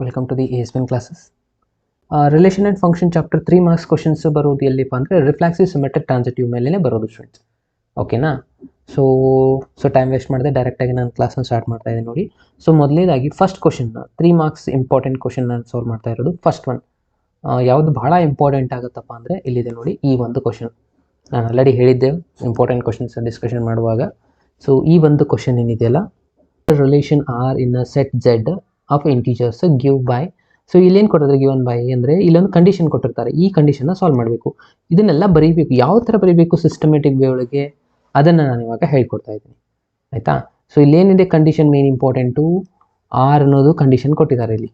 Welcome to the ASPN classes. Relation and function chapter 3 marks questions ಬರೋದು ಎಲ್ಲಿಪ್ಪ ಅಂದರೆ reflexive symmetric transitive ಮೇಲೇ ಬರೋದು ಸ್ಟೂಡೆಂಟ್ಸ್. ಓಕೆನಾ? ಸೊ ಟೈಮ್ ವೇಸ್ಟ್ ಮಾಡಿದೆ, ಡೈರೆಕ್ಟಾಗಿ ನಾನು ಕ್ಲಾಸ್ನ ಸ್ಟಾರ್ಟ್ ಮಾಡ್ತಾ ಇದ್ದೀನಿ ನೋಡಿ. ಸೊ ಮೊದಲನೇದಾಗಿ ಫಸ್ಟ್ ಕ್ವಶನ್ನ 3 ಮಾರ್ಕ್ಸ್ ಇಂಪಾರ್ಟೆಂಟ್ ಕ್ವಶನ್ ನಾನು ಸಾಲ್ವ್ ಮಾಡ್ತಾ ಇರೋದು. ಫಸ್ಟ್ ಒನ್ ಯಾವುದು ಭಾಳ ಇಂಪಾರ್ಟೆಂಟ್ ಆಗುತ್ತಪ್ಪ ಅಂದರೆ ಇಲ್ಲಿದೆ ನೋಡಿ, ಈ ಒಂದು ಕ್ವಶನ್. ನಾನು ಆಲ್ರೆಡಿ ಹೇಳಿದ್ದೆ ಇಂಪಾರ್ಟೆಂಟ್ ಕ್ವಶನ್ಸ್ ಡಿಸ್ಕಷನ್ ಮಾಡುವಾಗ. ಸೊ ಈ ಒಂದು ಕ್ವಶನ್ ಏನಿದೆಯಲ್ಲ, relation R in a set Z of integers give by. So ಇಲ್ಲೇನು ಕೊಟ್ಟಿದ್ರೆ ಗಿವನ್ ಬೈ ಅಂದರೆ ಇಲ್ಲೊಂದು ಕಂಡೀಷನ್ ಕೊಟ್ಟಿರ್ತಾರೆ, ಈ ಕಂಡೀಷನ್ನ ಸಾಲ್ವ್ ಮಾಡಬೇಕು. ಇದನ್ನೆಲ್ಲ ಬರೀಬೇಕು. ಯಾವ ಥರ ಬರೀಬೇಕು ಸಿಸ್ಟಮೆಟಿಕ್ ವೇ ಒಳಗೆ ಅದನ್ನು ನಾನು ಇವಾಗ ಹೇಳ್ಕೊಡ್ತಾ ಇದ್ದೀನಿ, ಆಯಿತಾ? ಸೊ ಇಲ್ಲೇನಿದೆ ಕಂಡೀಷನ್ ಮೇನ್ ಇಂಪಾರ್ಟೆಂಟು, ಆರ್ ಅನ್ನೋದು ಕಂಡೀಷನ್ ಕೊಟ್ಟಿದ್ದಾರೆ ಇಲ್ಲಿ.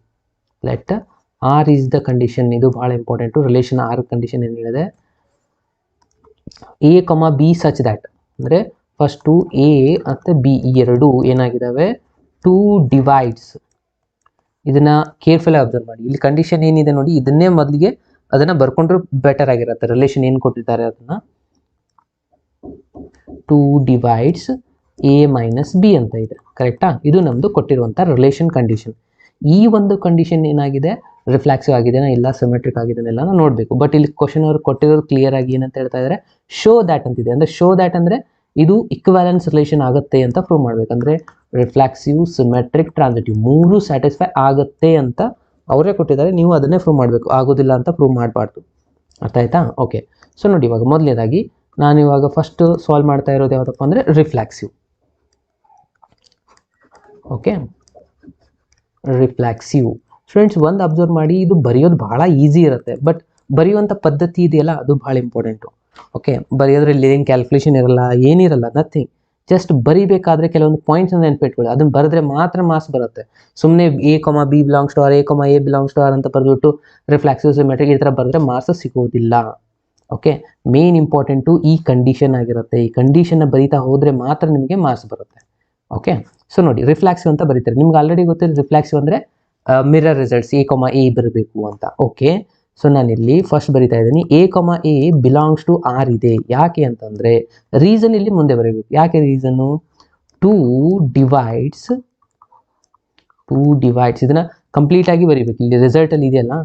Let R is the condition, ಇದು ಭಾಳ ಇಂಪಾರ್ಟೆಂಟು. ರಿಲೇಷನ್ ಆರ್ ಕಂಡೀಷನ್ ಏನು ಹೇಳಿದೆ, A comma B such that ಅಂದರೆ ಫಸ್ಟು ಎ ಮತ್ತು ಬಿ ಈ ಎರಡು ಏನಾಗಿದ್ದಾವೆ, 2 ಡಿವೈಡ್ಸ್. ಇದನ್ನು ಕೇರ್ಫುಲ್ ಅಬ್ಸರ್ವ್ ಮಾಡಿ. ಇಲ್ಲಿ ಕಂಡೀಷನ್ ಏನಿದೆ ನೋಡಿ, ಇದನ್ನೇ ಮೊದಲಿಗೆ ಅದನ್ನು ಬರ್ಕೊಂಡ್ರೆ ಬೆಟರ್ ಆಗಿರುತ್ತೆ. ರಿಲೇಷನ್ ಏನು ಕೊಟ್ಟಿದ್ದಾರೆ ಅದನ್ನು 2 ಡಿವೈಡ್ಸ್ ಎ ಮೈನಸ್ ಬಿ ಅಂತ ಇದೆ, ಕರೆಕ್ಟಾ? ಇದು ನಮ್ಮದು ಕೊಟ್ಟಿರುವಂಥ ರಿಲೇಷನ್ ಕಂಡೀಷನ್. ಈ ಒಂದು ಕಂಡೀಷನ್ ಏನಾಗಿದೆ, ರಿಫ್ಲೆಕ್ಸಿವ್ ಆಗಿದೆನಾ ಇಲ್ಲ ಸಿಮೆಟ್ರಿಕ್ ಆಗಿದೆನೆಲ್ಲ ನಾವು ನೋಡಬೇಕು. ಬಟ್ ಇಲ್ಲಿ ಕ್ವಶನ್ ಅವರು ಕೊಟ್ಟಿರೋದು ಕ್ಲಿಯರ್ ಆಗಿ ಏನಂತ ಹೇಳ್ತಾ ಇದ್ದಾರೆ, ಶೋ ದ್ಯಾಟ್ ಅಂತಿದೆ. ಅಂದರೆ ಶೋ ದ್ಯಾಟ್ ಅಂದರೆ ಇದು ಇಕ್ವಾಲೆನ್ಸ್ ರಿಲೇಷನ್ ಆಗುತ್ತೆ ಅಂತ ಪ್ರೂವ್ ಮಾಡಬೇಕಂದ್ರೆ ರಿಫ್ಲೆಕ್ಸಿವ್ ಸಿಮೆಟ್ರಿಕ್ ಟ್ರಾನ್ಸಿಟಿವ್ ಮೂರು ಸ್ಯಾಟಿಸ್ಫೈ ಆಗುತ್ತೆ ಅಂತ ಅವರೇ ಕೊಟ್ಟಿದ್ದಾರೆ. ನೀವು ಅದನ್ನೇ ಪ್ರೂವ್ ಮಾಡಬೇಕು, ಆಗೋದಿಲ್ಲ ಅಂತ ಪ್ರೂವ್ ಮಾಡಬಾರ್ದು. ಅರ್ಥ ಆಯ್ತಾ? ಓಕೆ. ಸೊ ನೋಡಿ, ಇವಾಗ ಮೊದಲನೇದಾಗಿ ನಾನು ಇವಾಗ ಫಸ್ಟ್ ಸಾಲ್ವ್ ಮಾಡ್ತಾ ಇರೋದು ಯಾವುದಪ್ಪ ಅಂದರೆ ರಿಫ್ಲೆಕ್ಸಿವ್. ಓಕೆ, ರಿಫ್ಲೆಕ್ಸಿವ್ ಸ್ಟೂಡೆಂಟ್ಸ್ ಒಂದು ಅಬ್ಸರ್ವ್ ಮಾಡಿ, ಇದು ಬರೆಯೋದು ಭಾಳ ಈಸಿ ಇರುತ್ತೆ, ಬಟ್ ಬರೆಯುವಂಥ ಪದ್ಧತಿ ಇದೆಯಲ್ಲ ಅದು ಭಾಳ ಇಂಪಾರ್ಟೆಂಟು. ಓಕೆ, ಬರೆಯೋದ್ರಲ್ಲಿ ಏನು ಕ್ಯಾಲ್ಕುಲೇಷನ್ ಇರಲ್ಲ, ಏನಿರಲ್ಲ, ನಥಿಂಗ್. ಜಸ್ಟ್ ಬರಿಬೇಕಾದ್ರೆ ಕೆಲವೊಂದು ಪಾಯಿಂಟ್ಸ್ ನೆನ್ಪಿಟ್ಕೊಳ್ಳಿ, ಅದನ್ನು ಬರೆದ್ರೆ ಮಾತ್ರ ಮಾರ್ಕ್ಸ್ ಬರುತ್ತೆ. ಸುಮ್ಮನೆ A comma B belongs to R, A comma A belongs to R ಅಂತ ಬರೆದ್ಬಿಟ್ಟು ರಿಫ್ಲೆಕ್ಸಿವ್ ಸಿಮೆಟ್ರಿಕ್ ಈ ಥರ ಬರೆದ್ರೆ ಮಾರ್ಕ್ಸ್ ಸಿಗೋದಿಲ್ಲ. ಓಕೆ, ಮೇನ್ ಇಂಪಾರ್ಟೆಂಟು ಈ ಕಂಡೀಷನ್ ಆಗಿರುತ್ತೆ. ಈ ಕಂಡೀಷನ್ನ ಬರೀತಾ ಹೋದರೆ ಮಾತ್ರ ನಿಮಗೆ ಮಾರ್ಕ್ಸ್ ಬರುತ್ತೆ. ಓಕೆ, ಸೊ ನೋಡಿ ರಿಫ್ಲೆಕ್ಸಿವ್ ಅಂತ ಬರೀತಾರೆ. ನಿಮ್ಗೆ ಆಲ್ರೆಡಿ ಗೊತ್ತಿದೆ ರಿಫ್ಲೆಕ್ಸಿವ್ ಅಂದರೆ mirror results A comma A ಬರಬೇಕು ಅಂತ. ಓಕೆ, ಸೊ ನಾನಿಲ್ಲಿ ಫಸ್ಟ್ ಬರಿತಾ ಇದ್ದೀನಿ A comma A belongs to R ಇದೆ. ಯಾಕೆ ಅಂತಂದರೆ ರೀಸನ್ ಇಲ್ಲಿ ಮುಂದೆ ಬರೀಬೇಕು. ಯಾಕೆ ರೀಸನ್ನು, 2 ಡಿವೈಡ್ಸ್ ಇದನ್ನು ಕಂಪ್ಲೀಟಾಗಿ ಬರೀಬೇಕು. ಇಲ್ಲಿ ರಿಸಲ್ಟಲ್ಲಿ ಇದೆಯಲ್ಲ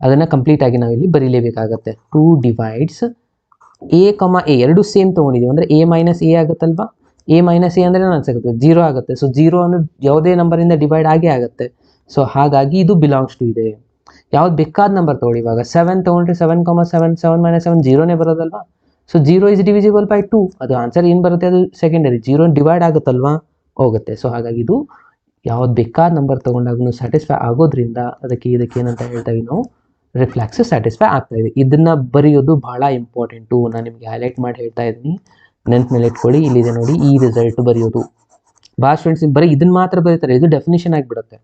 ಅದನ್ನು ಕಂಪ್ಲೀಟಾಗಿ ನಾವು ಇಲ್ಲಿ ಬರೀಲೇಬೇಕಾಗತ್ತೆ. 2 ಡಿವೈಡ್ಸ್ ಎ ಕಮ ಎ ಎರಡು ಸೇಮ್ ತೊಗೊಂಡಿದ್ದೀವಿ ಅಂದರೆ ಎ ಮೈನಸ್ ಎ ಆಗುತ್ತಲ್ವಾ. ಎ ಮೈನಸ್ ಎ ಅಂದರೆ ನಾನು ಸಿಗುತ್ತೆ 0 ಆಗುತ್ತೆ. ಸೊ 0 ಅಂದರೆ ಯಾವುದೇ ನಂಬರಿಂದ ಡಿವೈಡ್ ಆಗೇ ಆಗುತ್ತೆ. ಸೊ ಹಾಗಾಗಿ ಇದು ಬಿಲಾಂಗ್ಸ್ ಟು ಇದೆ. ಯಾವ್ದು ಬೇಕಾದ ನಂಬರ್ ತೊಗೊಳ್ಳಿ. ಇವಾಗ 7 ತೊಗೊಂಡ್ರೆ 7, 7 7 ಮೈನಸ್ 7 0ನೇ ಬರೋದಲ್ವಾ. So 0 is divisible by 2. ಅದು ಆನ್ಸರ್ ಏನು ಬರುತ್ತೆ, ಅದು ಸೆಕೆಂಡರಿ. 0 ಡಿವೈಡ್ ಆಗುತ್ತಲ್ವಾ, ಹೋಗುತ್ತೆ. ಸೊ ಹಾಗಾಗಿ ಇದು ಯಾವ್ದು ಬೇಕಾದ ನಂಬರ್ ತೊಗೊಂಡಾಗೂ ಸ್ಯಾಟಿಸ್ಫೈ ಆಗೋದ್ರಿಂದ ಅದಕ್ಕೆ ಇದಕ್ಕೆ ಏನಂತ ಹೇಳ್ತೀವಿ ನಾವು, ರಿಫ್ಲೆಕ್ಸ್ ಸ್ಯಾಟಿಸ್ಫೈ ಆಗ್ತಾ ಇದೆ. ಇದನ್ನು ಬರೆಯೋದು ಭಾಳ ಇಂಪಾರ್ಟೆಂಟು. ನಾನು ನಿಮಗೆ ಹೈಲೈಟ್ ಮಾಡಿ ಹೇಳ್ತಾ ಇದ್ದೀನಿ, ನೆನ್ಪು ಮೇಲೆ ಇಟ್ಕೊಳ್ಳಿ. ಇಲ್ಲಿದೆ ನೋಡಿ ಈ ರಿಸಲ್ಟ್ ಬರೆಯೋದು. ಭಾಳ ಸ್ಟೂಡೆಂಟ್ಸ್ ಬರೀ ಇದನ್ನು ಮಾತ್ರ ಬರೀತಾರೆ, ಇದು ಡೆಫಿನಿಷನ್ ಆಗಿಬಿಡುತ್ತೆ,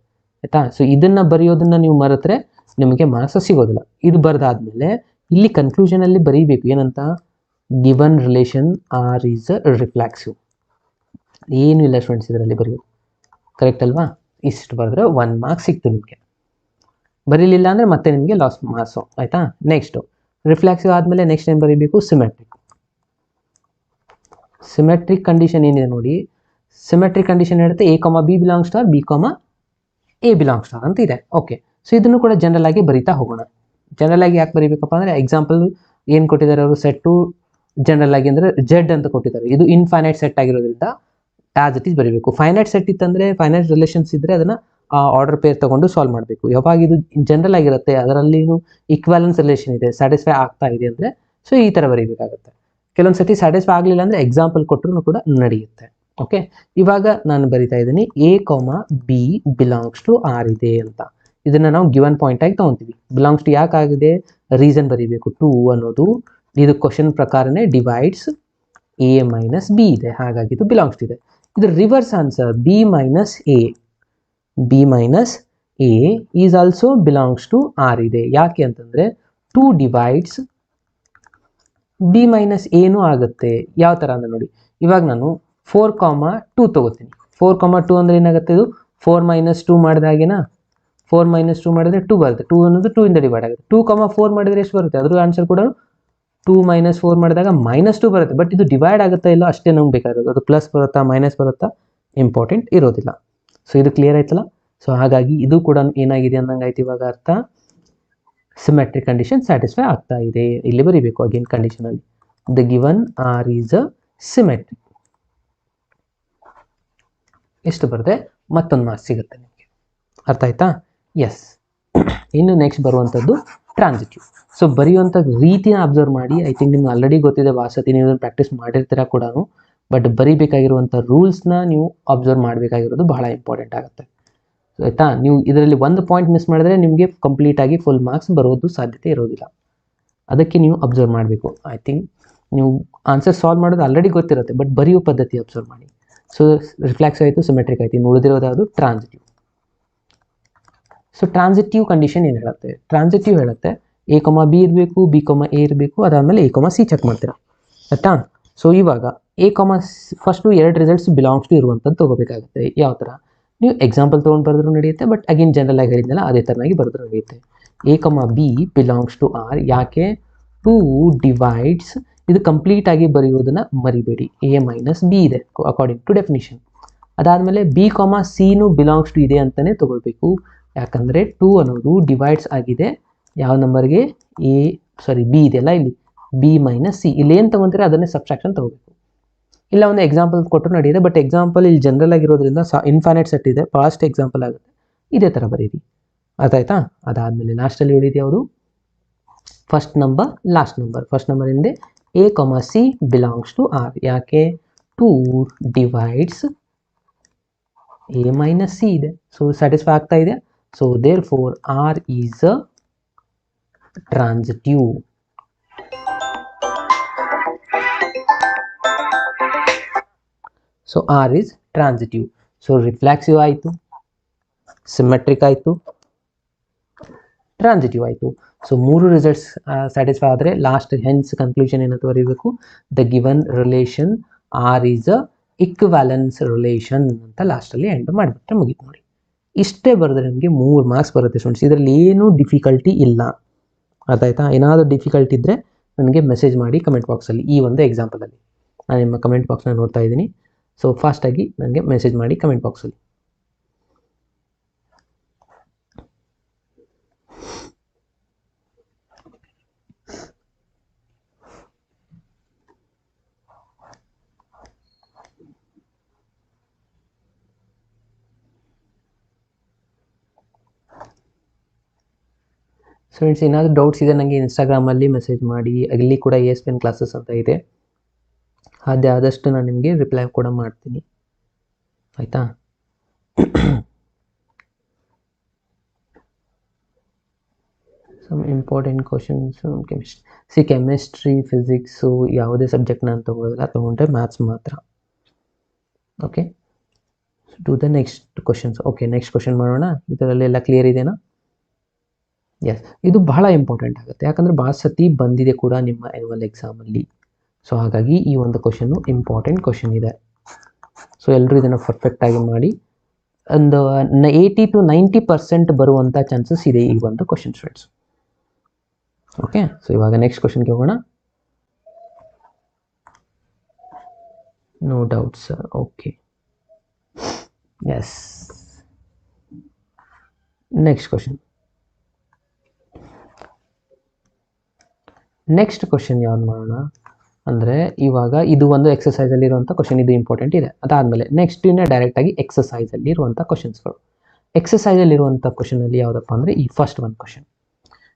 ಆಯಿತಾ? ಸೊ ಇದನ್ನು ಬರೆಯೋದನ್ನು ನೀವು ಮರೆತರೆ ನಿಮಗೆ ಮಾರ್ಕ್ಸ್ ಸಿಗೋದಿಲ್ಲ. ಇದು ಬರೆದಾದ್ಮೇಲೆ ಇಲ್ಲಿ ಕನ್ಕ್ಲೂಷನಲ್ಲಿ ಬರೀಬೇಕು ಏನಂತ, given relation R is reflexive. ಏನೂ ಇಲ್ಲ ಸ್ಟೂಡೆಂಟ್ಸ್ ಇದರಲ್ಲಿ ಬರೆಯೋದು, ಕರೆಕ್ಟ್ ಅಲ್ವಾ? ಇಷ್ಟು ಬರೆದ್ರೆ 1 ಮಾರ್ಕ್ಸ್ ಸಿಕ್ತು ನಿಮಗೆ. ಬರೀಲಿಲ್ಲ ಅಂದರೆ ಮತ್ತೆ ನಿಮಗೆ ಲಾಸ್ ಮಾರ್ಕ್ಸು, ಆಯಿತಾ? ನೆಕ್ಸ್ಟು ರಿಫ್ಲೆಕ್ಸಿವ್ ಆದಮೇಲೆ ನೆಕ್ಸ್ಟ್ ಏನು ಬರೀಬೇಕು, ಸಿಮೆಟ್ರಿಕ್. ಸಿಮೆಟ್ರಿಕ್ ಕಂಡೀಷನ್ ಏನಿದೆ ನೋಡಿ, ಸಿಮೆಟ್ರಿಕ್ ಕಂಡೀಷನ್ ಹೇಳುತ್ತೆ A comma B belongs to R, B comma A belongs to R ಅಂತ ಇದೆ. ಓಕೆ, ಸೊ ಇದನ್ನು ಕೂಡ ಜನರಲ್ ಆಗಿ ಬರೀತಾ ಹೋಗೋಣ. ಜನರಲ್ ಆಗಿ ಯಾಕೆ ಬರೀಬೇಕಪ್ಪ ಅಂದರೆ ಎಕ್ಸಾಂಪಲ್ ಏನು ಕೊಟ್ಟಿದ್ದಾರೆ ಅವರು, ಸೆಟ್ಟು ಜನರಲ್ ಆಗಿ ಅಂದರೆ ಜೆಡ್ ಅಂತ ಕೊಟ್ಟಿದ್ದಾರೆ. ಇದು ಇನ್ಫೈನೈಟ್ ಸೆಟ್ ಆಗಿರೋದ್ರಿಂದ ಆಸ್ ಇಟ್ ಈಸ್ ಬರೀಬೇಕು. ಫೈನೈಟ್ ಸೆಟ್ ಇತ್ತಂದರೆ, ಫೈನೈಟ್ ರಿಲೇಷನ್ಸ್ ಇದ್ದರೆ ಅದನ್ನು ಆರ್ಡರ್ ಪೇರ್ ತೊಗೊಂಡು ಸಾಲ್ವ್ ಮಾಡಬೇಕು. ಯಾವಾಗ ಇದು ಜನರಲ್ ಆಗಿರುತ್ತೆ, ಅದರಲ್ಲಿ ಇಕ್ವಾಲೆನ್ಸ್ ರಿಲೇಷನ್ ಇದೆ, ಸ್ಯಾಟಿಸ್ಫೈ ಆಗ್ತಾ ಇದೆ ಅಂದರೆ ಸೊ ಈ ಥರ ಬರೀಬೇಕಾಗುತ್ತೆ. ಕೆಲವೊಂದು ಸತಿ ಸ್ಯಾಟಿಸ್ಫೈ ಆಗಲಿಲ್ಲ ಅಂದರೆ ಎಕ್ಸಾಂಪಲ್ ಕೊಟ್ಟರು ಕೂಡ ನಡೆಯುತ್ತೆ. ಓಕೆ, ಇವಾಗ ನಾನು ಬರಿತಾ ಇದ್ದೀನಿ A comma B belongs to R ಇದೆ ಅಂತ. ಇದನ್ನು ನಾವು ಗಿವನ್ ಪಾಯಿಂಟ್ ಆಗಿ ತೊಗೊತೀವಿ. ಬಿಲಾಂಗ್ಸ್ ಟು ಯಾಕಾಗಿದೆ, ರೀಸನ್ ಬರೀಬೇಕು. 2 ಅನ್ನೋದು ಇದು ಕ್ವಶನ್ ಪ್ರಕಾರನೇ ಡಿವೈಡ್ಸ್ ಎ ಮೈನಸ್ ಬಿ ಇದೆ, ಹಾಗಾಗಿ ಇದು ಬಿಲಾಂಗ್ಸ್ ಟು ಇದೆ. ಇದು reverse answer, B minus A is also belongs to R ಇದೆ. ಯಾಕೆ ಅಂತಂದರೆ 2 ಡಿವೈಡ್ಸ್ ಬಿ ಮೈನಸ್ ಏನೂ ಆಗುತ್ತೆ. ಯಾವ ಥರ ಅಂದರೆ ನೋಡಿ, ಇವಾಗ ನಾನು 4, 2 ತೊಗೋತೀನಿ. 4, 2 ಅಂದರೆ ಏನಾಗುತ್ತೆ, ಇದು 4 - 2 ಮಾಡಿದಾಗೇನಾ, 4 - 2 ಮಾಡಿದ್ರೆ 2 ಬರುತ್ತೆ. 2 ಅನ್ನೋದು 2 ಇಂದ ಡಿವೈಡ್ ಆಗುತ್ತೆ. 2, 4 ಮಾಡಿದರೆ ಎಷ್ಟು ಬರುತ್ತೆ, ಅದ್ರ ಆನ್ಸರ್ ಕೂಡ 2 - 4 ಮಾಡಿದಾಗ -2 ಬರುತ್ತೆ. ಬಟ್ ಇದು ಡಿವೈಡ್ ಆಗುತ್ತಾ ಇಲ್ಲ ಅಷ್ಟೇ ನಮ್ಗೆ ಬೇಕಾಗಿರೋದು. ಅದು ಪ್ಲಸ್ ಬರುತ್ತಾ ಮೈನಸ್ ಬರುತ್ತಾ ಇಂಪಾರ್ಟೆಂಟ್ ಇರೋದಿಲ್ಲ. ಸೊ ಇದು ಕ್ಲಿಯರ್ ಆಯ್ತಲ್ಲ. ಸೊ ಹಾಗಾಗಿ ಇದು ಕೂಡ ಏನಾಗಿದೆ ಅನ್ನಂಗೆ ಆಯ್ತು ಇವಾಗ ಅರ್ಥ, ಸಿಮೆಟ್ರಿಕ್ ಕಂಡೀಷನ್ ಸ್ಯಾಟಿಸ್ಫೈ ಆಗ್ತಾ ಇದೆ. ಇಲ್ಲಿ ಬರೀಬೇಕು ಅಗೇನ್ ಕಂಡೀಷನ್ ಅಲ್ಲಿ the given R is a symmetric. ಎಷ್ಟು ಬರುತ್ತೆ ಮತ್ತೊಂದು ಮಾರ್ಕ್ಸ್ ಸಿಗುತ್ತೆ ನಿಮಗೆ. ಅರ್ಥ ಆಯ್ತಾ? ಎಸ್. ಇನ್ನು ನೆಕ್ಸ್ಟ್ ಬರುವಂಥದ್ದು ಟ್ರಾನ್ಸಿಟಿವ್. ಸೊ ಬರೆಯುವಂಥ ರೀತಿನ ಅಬ್ಸರ್ವ್ ಮಾಡಿ. ಐ ಥಿಂಕ್ ನಿಮ್ಗೆ ಆಲ್ರೆಡಿ ಗೊತ್ತಿದೆ, ವಾಸತಿ ನೀವು ಪ್ರಾಕ್ಟೀಸ್ ಮಾಡಿರ್ತೀರ ಕೂಡ, ಬಟ್ ಬರೀಬೇಕಾಗಿರುವಂಥ ರೂಲ್ಸ್ನ ನೀವು ಅಬ್ಸರ್ವ್ ಮಾಡಬೇಕಾಗಿರೋದು ಬಹಳ ಇಂಪಾರ್ಟೆಂಟ್ ಆಗುತ್ತೆ. ಆಯಿತಾ? ನೀವು ಇದರಲ್ಲಿ ಒಂದು ಪಾಯಿಂಟ್ ಮಿಸ್ ಮಾಡಿದ್ರೆ ನಿಮಗೆ ಕಂಪ್ಲೀಟಾಗಿ ಫುಲ್ ಮಾರ್ಕ್ಸ್ ಬರೋದು ಸಾಧ್ಯತೆ ಇರೋದಿಲ್ಲ. ಅದಕ್ಕೆ ನೀವು ಅಬ್ಸರ್ವ್ ಮಾಡಬೇಕು. ಐ ಥಿಂಕ್ ನೀವು ಆನ್ಸರ್ ಸಾಲ್ವ್ ಮಾಡೋದು ಆಲ್ರೆಡಿ ಗೊತ್ತಿರುತ್ತೆ, ಬಟ್ ಬರೆಯೋ ಪದ್ಧತಿ ಅಬ್ಸರ್ವ್ ಮಾಡಿ. ಸೊ ರಿಫ್ಲೆಕ್ಸ್ ಆಯಿತು, ಸಿಮೆಟ್ರಿಕ್ ಆಯಿತು, ಇನ್ನು ಉಳಿದಿರೋದು ಯಾವುದು ಟ್ರಾನ್ಸಿಟಿವ್. ಸೊ ಟ್ರಾನ್ಸಿಟಿವ್ ಕಂಡೀಷನ್ ಏನು ಹೇಳುತ್ತೆ? ಟ್ರಾನ್ಸಿಟಿವ್ ಹೇಳುತ್ತೆ ಎ ಕೊಮ ಬಿ ಇರಬೇಕು, ಬಿ ಕೊಮ ಎ ಇರಬೇಕು, ಅದಾದಮೇಲೆ ಎ ಕೊಮ ಸಿ ಚೆಕ್ ಮಾಡ್ತೀರಾ. ಆಯಿತಾ? ಸೊ ಇವಾಗ A comma first 2 results belongs to ಇರುವಂಥದ್ದು ತೊಗೋಬೇಕಾಗುತ್ತೆ. ಯಾವ ಥರ? ನೀವು ಎಕ್ಸಾಂಪಲ್ ತೊಗೊಂಡು ಬರೆದ್ರೂ ನಡೆಯುತ್ತೆ, ಬಟ್ ಅಗೇನ್ ಜನರಲ್ ಆಗಿ ಹೇಳಿದ್ನಲ್ಲ ಅದೇ ಥರನಾಗಿ ಬರೆದ್ರೂ ನಡೆಯುತ್ತೆ. A comma B belongs to R. ಯಾಕೆ? 2 ಡಿವೈಡ್ಸ್, ಇದು ಕಂಪ್ಲೀಟ್ ಆಗಿ ಬರೆಯೋದನ್ನು ಮರಿಬೇಡಿ, ಎ ಮೈನಸ್ ಬಿ ಇದೆ ಅಕಾರ್ಡಿಂಗ್ ಟು ಡೆಫಿನಿಷನ್. ಅದಾದಮೇಲೆ ಬಿ ಕಾಮ ಸಿನೂ ಬಿಲಾಂಗ್ಸ್ ಟು ಇದೆ ಅಂತಲೇ ತೊಗೊಳ್ಬೇಕು. ಯಾಕಂದರೆ 2 ಅನ್ನೋದು ಡಿವೈಡ್ಸ್ ಆಗಿದೆ ಯಾವ ನಂಬರ್ಗೆ? ಬಿ ಇದೆಯಲ್ಲ ಇಲ್ಲಿ, ಬಿ ಮೈನಸ್ ಸಿ. ಇಲ್ಲಿ ಏನು ತೊಗೊತೀರಾ ಅದನ್ನೇ ಸಬ್ಸ್ಟ್ರಾಕ್ಷನ್ ತೊಗೋಬೇಕು. ಇಲ್ಲ ಒಂದು ಎಕ್ಸಾಂಪಲ್ ಕೊಟ್ಟರು ನಡೆಯುತ್ತೆ, ಬಟ್ ಎಕ್ಸಾಂಪಲ್ ಇಲ್ಲಿ ಜನರಲ್ ಆಗಿರೋದ್ರಿಂದ ಇನ್ಫೈನೈಟ್ ಸೆಟ್ ಇದೆ, ಫಾಸ್ಟ್ ಎಕ್ಸಾಂಪಲ್ ಆಗುತ್ತೆ. ಇದೇ ಥರ ಬರೀರಿ. ಅರ್ಥಾಯ್ತಾ? ಅದಾದಮೇಲೆ ಲಾಸ್ಟಲ್ಲಿ ಉಳಿದು ಯಾವುದು? First number last number. First number ಹಿಂದೆ A comma C belongs to R. ಯಾಕೆ? 2 ಡಿವೈಡ್ಸ್ ಎ ಮೈನಸ್ ಸಿ ಇದೆ. ಸೊ ಸ್ಯಾಟಿಸ್ಫೈ ಆಗ್ತಾ ಇದೆ. So therefore R is a transitive. So R is transitive. So reflexive ಆಯಿತು, symmetric ಆಯಿತು, transitive ಆಯಿತು. So 3 results satisfy ಆದರೆ last hence conclusion ಏನಂತ ಬರೀಬೇಕು? The given relation R is a equivalence relation ಅಂತ ಲಾಸ್ಟಲ್ಲಿ ಎಂಡ್ ಮಾಡಿಬಿಟ್ರೆ ಮುಗೀತು ನೋಡಿ. ಇಷ್ಟೇ ಬರೆದ್ರೆ ನಿಮಗೆ 3 ಮಾರ್ಕ್ಸ್ ಬರುತ್ತೆ ಸ್ಟೂಡೆಂಟ್ಸ್. ಇದರಲ್ಲಿ ಏನೂ ಡಿಫಿಕಲ್ಟಿ ಇಲ್ಲ. ಅರ್ಥಾಯ್ತಾ? ಏನಾದರೂ ಡಿಫಿಕಲ್ಟಿ ಇದ್ದರೆ ನನಗೆ ಮೆಸೇಜ್ ಮಾಡಿ ಕಮೆಂಟ್ ಬಾಕ್ಸಲ್ಲಿ. ಈ ಒಂದು ಎಕ್ಸಾಂಪಲಲ್ಲಿ ನಾನು ನಿಮ್ಮ ಕಮೆಂಟ್ ಬಾಕ್ಸ್ನ ನೋಡ್ತಾ ಇದ್ದೀನಿ. ಸೊ ಫಾಸ್ಟಾಗಿ ನನಗೆ ಮೆಸೇಜ್ ಮಾಡಿ ಕಮೆಂಟ್ ಬಾಕ್ಸಲ್ಲಿ. ಫ್ರೆಂಡ್ಸ್ ಏನಾದರೂ ಡೌಟ್ಸ್ ಇದೆ ನನಗೆ ಇನ್ಸ್ಟಾಗ್ರಾಮಲ್ಲಿ ಮೆಸೇಜ್ ಮಾಡಿ. ಅಲ್ಲಿ ಕೂಡ ESPN ಕ್ಲಾಸಸ್ ಅಂತ ಇದೆ, ಸಾಧ್ಯ ಆದಷ್ಟು ನಾನು ನಿಮಗೆ ರಿಪ್ಲೈ ಕೂಡ ಮಾಡ್ತೀನಿ. ಆಯಿತಾ? Some important questions chemistry physics ಯಾವುದೇ ಸಬ್ಜೆಕ್ಟ್ ನಾನು ತೊಗೊಳ್ಳೋದಿಲ್ಲ, ತೊಗೊಂಡ್ರೆ ಮ್ಯಾಥ್ಸ್ ಮಾತ್ರ. Okay, to the next questions. Okay, next question ಮಾಡೋಣ. ಇದರಲ್ಲೆಲ್ಲ ಕ್ಲಿಯರ್ ಇದೆನಾ? ಎಸ್, ಇದು ಬಹಳ ಇಂಪಾರ್ಟೆಂಟ್ ಆಗುತ್ತೆ, ಯಾಕಂದರೆ ಭಾಳ ಸತಿ ಬಂದಿದೆ ಕೂಡ ನಿಮ್ಮ ಆ್ಯನ್ಯುವಲ್ ಎಕ್ಸಾಮಲ್ಲಿ. ಸೊ ಹಾಗಾಗಿ ಈ ಒಂದು ಕ್ವಶನ್ನು ಇಂಪಾರ್ಟೆಂಟ್ ಕ್ವಶನ್ ಇದೆ. ಸೊ ಎಲ್ಲರೂ ಇದನ್ನು ಪರ್ಫೆಕ್ಟಾಗಿ ಮಾಡಿ. ಒಂದು 80 to 90% ಬರುವಂಥ ಚಾನ್ಸಸ್ ಇದೆ ಈ ಒಂದು ಕ್ವಶನ್ ಸ್ಟೂಡೆಂಟ್ಸ್. ಓಕೆ, ಸೊ ಇವಾಗ ನೆಕ್ಸ್ಟ್ ಕ್ವಶನ್ಗೆ ಹೋಗೋಣ. No doubt sir. Okay, yes, next question. Next question ಯಾವ್ದು ಮಾಡೋಣ ಅಂದರೆ, ಇವಾಗ ಇದು ಒಂದು ಎಕ್ಸಸೈಸಲ್ಲಿ ಇರುವಂಥ ಕ್ವಶನ್, ಇದು ಇಂಪಾರ್ಟೆಂಟ್ ಇದೆ. ಅದಾದಮೇಲೆ ನೆಕ್ಸ್ಟ್ ಇನ್ನೇ ಡೈರೆಕ್ಟಾಗಿ ಎಕ್ಸಸೈಸಲ್ಲಿ ಇರುವಂಥ ಕ್ವಶನ್ಸ್ಗಳು. ಎಕ್ಸಸೈಸಲ್ಲಿರುವಂಥ ಕ್ವಶನಲ್ಲಿ ಯಾವುದಪ್ಪ ಅಂದರೆ ಈ ಫಸ್ಟ್ ಒಂದು ಕ್ವಶನ್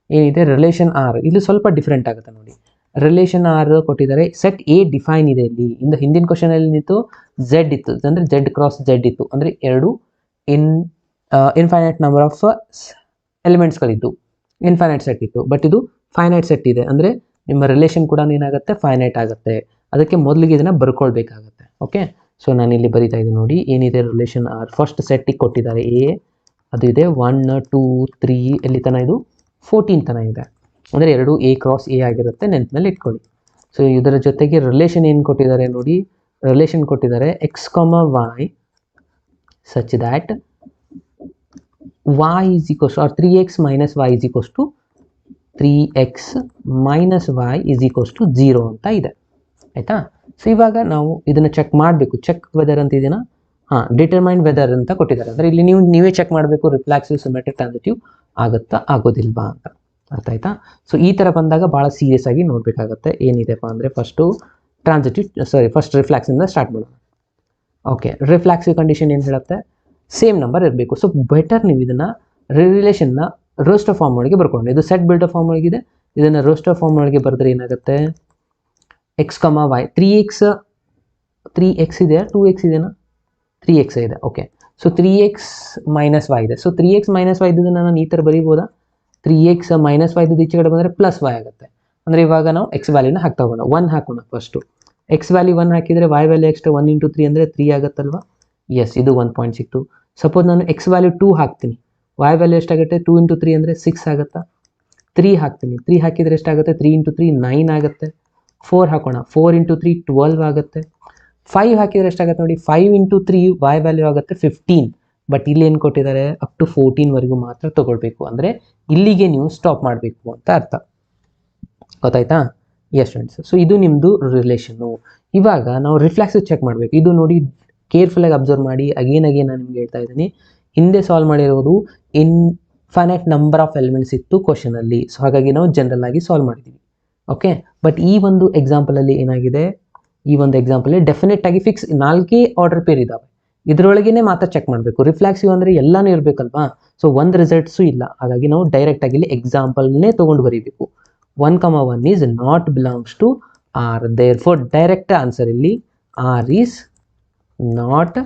ಏನಿದೆ, ರಿಲೇಷನ್ ಆರ್. ಇಲ್ಲಿ ಸ್ವಲ್ಪ ಡಿಫ್ರೆಂಟ್ ಆಗುತ್ತೆ ನೋಡಿ. ರಿಲೇಷನ್ ಆರ್ ಕೊಟ್ಟಿದ್ದಾರೆ, ಸೆಟ್ ಎ ಡಿಫೈನ್ ಇದೆ ಇಲ್ಲಿ. ಹಿಂದಿನ ಕ್ವಶನಲ್ಲಿ ನಿಂತು ಝೆಡ್ ಇತ್ತು, ಅಂದರೆ ಝೆಡ್ ಕ್ರಾಸ್ ಝೆಡ್ ಇತ್ತು, ಅಂದರೆ 2 ಇನ್ಫೈನೈಟ್ ನಂಬರ್ ಆಫ್ ಎಲಿಮೆಂಟ್ಸ್ಗಳಿದ್ದು ಇನ್ಫೈನೈಟ್ ಸೆಟ್ ಇತ್ತು. ಬಟ್ ಇದು ಫೈನೈಟ್ ಸೆಟ್ ಇದೆ, ಅಂದರೆ ನಿಮ್ಮ ರಿಲೇಷನ್ ಕೂಡ ಏನಾಗುತ್ತೆ, ಫೈನೈಟ್ ಆಗುತ್ತೆ. ಅದಕ್ಕೆ ಮೊದಲಿಗೆ ಇದನ್ನು ಬರ್ಕೊಳ್ಬೇಕಾಗತ್ತೆ. ಓಕೆ, ಸೊ ನಾನು ಇಲ್ಲಿ ಬರಿತಾ ಇದ್ದೀನಿ ನೋಡಿ. ಏನಿದೆ ರಿಲೇಷನ್ ಆರ್, ಫಸ್ಟ್ ಸೆಟ್ಟಿಗೆ ಕೊಟ್ಟಿದ್ದಾರೆ ಎ, ಅದು ಇದೆ 1 2 3 ಎಲ್ಲಿ ತನಕ ಇದು 14 ತನಕ ಇದೆ, ಅಂದರೆ 2 A ಕ್ರಾಸ್ A ಆಗಿರುತ್ತೆ, ನೆನಪಿನಲ್ಲಿ ಇಟ್ಕೊಳ್ಳಿ. ಸೊ ಇದರ ಜೊತೆಗೆ ರಿಲೇಷನ್ ಏನು ಕೊಟ್ಟಿದ್ದಾರೆ ನೋಡಿ, ರಿಲೇಷನ್ ಕೊಟ್ಟಿದ್ದಾರೆ x, y such that y is equals to, or 3x minus y is equals to 3x minus y is equals to 0 ಅಂತ ಇದೆ. ಆಯಿತಾ? ಸೊ ಇವಾಗ ನಾವು ಇದನ್ನು ಚೆಕ್ ಮಾಡಬೇಕು. ಚೆಕ್ ವೆದರ್ ಅಂತ ಇದೆಯಾ? ಡಿಟರ್ಮೈನ್ ವೆದರ್ ಅಂತ ಕೊಟ್ಟಿದ್ದಾರೆ. ಅಂದರೆ ಇಲ್ಲಿ ನೀವೇ ಚೆಕ್ ಮಾಡಬೇಕು ರಿಫ್ಲಾಕ್ಸಿವ್ ಸಿಮೆಟ್ರಿಕ್ ಟ್ರಾನ್ಸಿಟಿವ್ ಆಗುತ್ತಾ ಆಗೋದಿಲ್ವಾ ಅಂತ. ಅರ್ಥ ಆಯ್ತಾ? ಸೊ ಈ ಥರ ಬಂದಾಗ ಭಾಳ ಸೀರಿಯಸ್ ಆಗಿ ನೋಡಬೇಕಾಗತ್ತೆ. ಏನಿದೆಪ್ಪ ಅಂದರೆ ಫಸ್ಟ್ ರಿಫ್ಲಾಕ್ಸಿಂದ ಸ್ಟಾರ್ಟ್ ಮಾಡೋಣ. ಓಕೆ, ರಿಫ್ಲಾಕ್ಸಿವ್ ಕಂಡೀಷನ್ ಏನು ಹೇಳುತ್ತೆ? ಸೇಮ್ ನಂಬರ್ ಇರಬೇಕು. ಸೊ ಬೆಟರ್ ನೀವು ಇದನ್ನು ರಿಲೇಷನ್ನ ರೋಸ್ಟರ್ ಫಾರ್ಮ್ ಒಳಗೆ ಬರ್ಕೊಂಡು, ಇದು ಸೆಟ್ ಬಿಲ್ಡರ್ ಫಾರ್ಮ್ ಒಳಗಿದೆ, ಇದನ್ನು ರೋಸ್ಟರ್ ಫಾರ್ಮ್ ಒಳಗೆ ಬರೆದ್ರೆ ಏನಾಗುತ್ತೆ? ಎಕ್ಸ್ ಕಮ ವೈ 3x ಇದೆಯಾ 2x ಇದೆಯಾ? 3x ಇದೆ. Okay, so 3x minus y ಇದೆ. ಸೊ 3x ಮೈನಸ್ y ಇದ್ದನ್ನು ನಾನು ಈ ಥರ ಬರೀಬೋದಾ? 3x ಮೈನಸ್ y ಇದ್ದು ಈಚೆ ಕಡೆ ಬಂದರೆ ಪ್ಲಸ್ y ಆಗುತ್ತೆ. ಅಂದರೆ ಇವಾಗ ನಾವು ಎಕ್ಸ್ ವ್ಯಾಲ್ಯೂನ ಹಾಕ್ತಾ ಹೋಗೋಣ. 1 ಹಾಕೋಣ ಫಸ್ಟು. ಎಕ್ಸ್ ವ್ಯಾಲ್ಯೂ 1 ಹಾಕಿದರೆ y ವ್ಯಾಲ್ಯೂ ಎಕ್ಸ್ಟ್ರಾ 1 × 3 ಅಂದರೆ 3 ಆಗುತ್ತಲ್ವಾ? ಎಸ್, ಇದು 1 ಪಾಯಿಂಟ್ ಸಿಕ್ತು. ಸಪೋಸ್ ನಾನು ಎಕ್ಸ್ ವ್ಯಾಲ್ಯೂ 2 ಹಾಕ್ತೀನಿ, y ವ್ಯಾಲ್ಯೂ ಎಷ್ಟಾಗುತ್ತೆ? 2 × 3 ಅಂದರೆ 6 ಆಗುತ್ತಾ? 3 ಹಾಕ್ತೀನಿ, 3 ಹಾಕಿದರೆ ಎಷ್ಟಾಗುತ್ತೆ? 3 × 3 9 ಆಗುತ್ತೆ. 4 ಹಾಕೋಣ, 4 × 3 12 ಆಗುತ್ತೆ. 5 ಹಾಕಿದರೆ ಎಷ್ಟಾಗುತ್ತೆ ನೋಡಿ? 5 × 3 y ವ್ಯಾಲ್ಯೂ ಆಗುತ್ತೆ 15. ಬಟ್ ಇಲ್ಲಿ ಏನು ಕೊಟ್ಟಿದ್ದಾರೆ? ಅಪ್ ಟು 14ವರೆಗೂ ಮಾತ್ರ ತೊಗೊಳ್ಬೇಕು. ಅಂದರೆ ಇಲ್ಲಿಗೆ ನೀವು ಸ್ಟಾಪ್ ಮಾಡಬೇಕು ಅಂತ ಅರ್ಥ. ಗೊತ್ತಾಯ್ತಾ? ಎಸ್ ಫ್ರೆಂಡ್ಸ್, ಸೊ ಇದು ನಿಮ್ಮದು ರಿಲೇಷನ್ನು. ಇವಾಗ ನಾವು ರಿಫ್ಲೆಕ್ಸಿವ್ ಚೆಕ್ ಮಾಡಬೇಕು. ಇದು ನೋಡಿ ಕೇರ್ಫುಲ್ಲಾಗಿ ಅಬ್ಸರ್ವ್ ಮಾಡಿ. ಅಗೇನ್ ನಾನು ನಿಮ್ಗೆ ಹೇಳ್ತಾ ಇದ್ದೀನಿ, ಹಿಂದೆ ಸಾಲ್ವ್ ಮಾಡಿರೋದು ಇನ್ಫೈನೈಟ್ ನಂಬರ್ ಆಫ್ ಎಲಿಮೆಂಟ್ಸ್ ಇತ್ತು ಕ್ವಶನಲ್ಲಿ. ಸೊ ಹಾಗಾಗಿ ನಾವು ಜನರಲ್ ಆಗಿ ಸಾಲ್ವ್ ಮಾಡಿದ್ದೀವಿ. ಓಕೆ, ಬಟ್ ಈ ಒಂದು ಎಕ್ಸಾಂಪಲಲ್ಲಿ ಏನಾಗಿದೆ? ಈ ಒಂದು ಎಕ್ಸಾಂಪಲಲ್ಲಿ ಡೆಫಿನೆಟ್ ಆಗಿ ಫಿಕ್ಸ್ 4 ಆರ್ಡರ್ ಪೇರ್ ಇದ್ದಾವೆ. ಇದರೊಳಗೇ ಮಾತ್ರ ಚೆಕ್ ಮಾಡಬೇಕು. ರಿಫ್ಲೆಕ್ಸಿವ್ ಅಂದರೆ ಎಲ್ಲನೂ ಇರಬೇಕಲ್ವಾ? ಸೊ ಒಂದು ರಿಸಲ್ಟ್ಸು ಇಲ್ಲ. ಹಾಗಾಗಿ ನಾವು ಡೈರೆಕ್ಟಾಗಿ ಇಲ್ಲಿ ಎಕ್ಸಾಂಪಲ್ನೇ ತೊಗೊಂಡು ಬರೀಬೇಕು. 1, 1 is not belongs to R. Therefore direct answer ಇಲ್ಲಿ ಆರ್ ಈಸ್ ನಾಟ್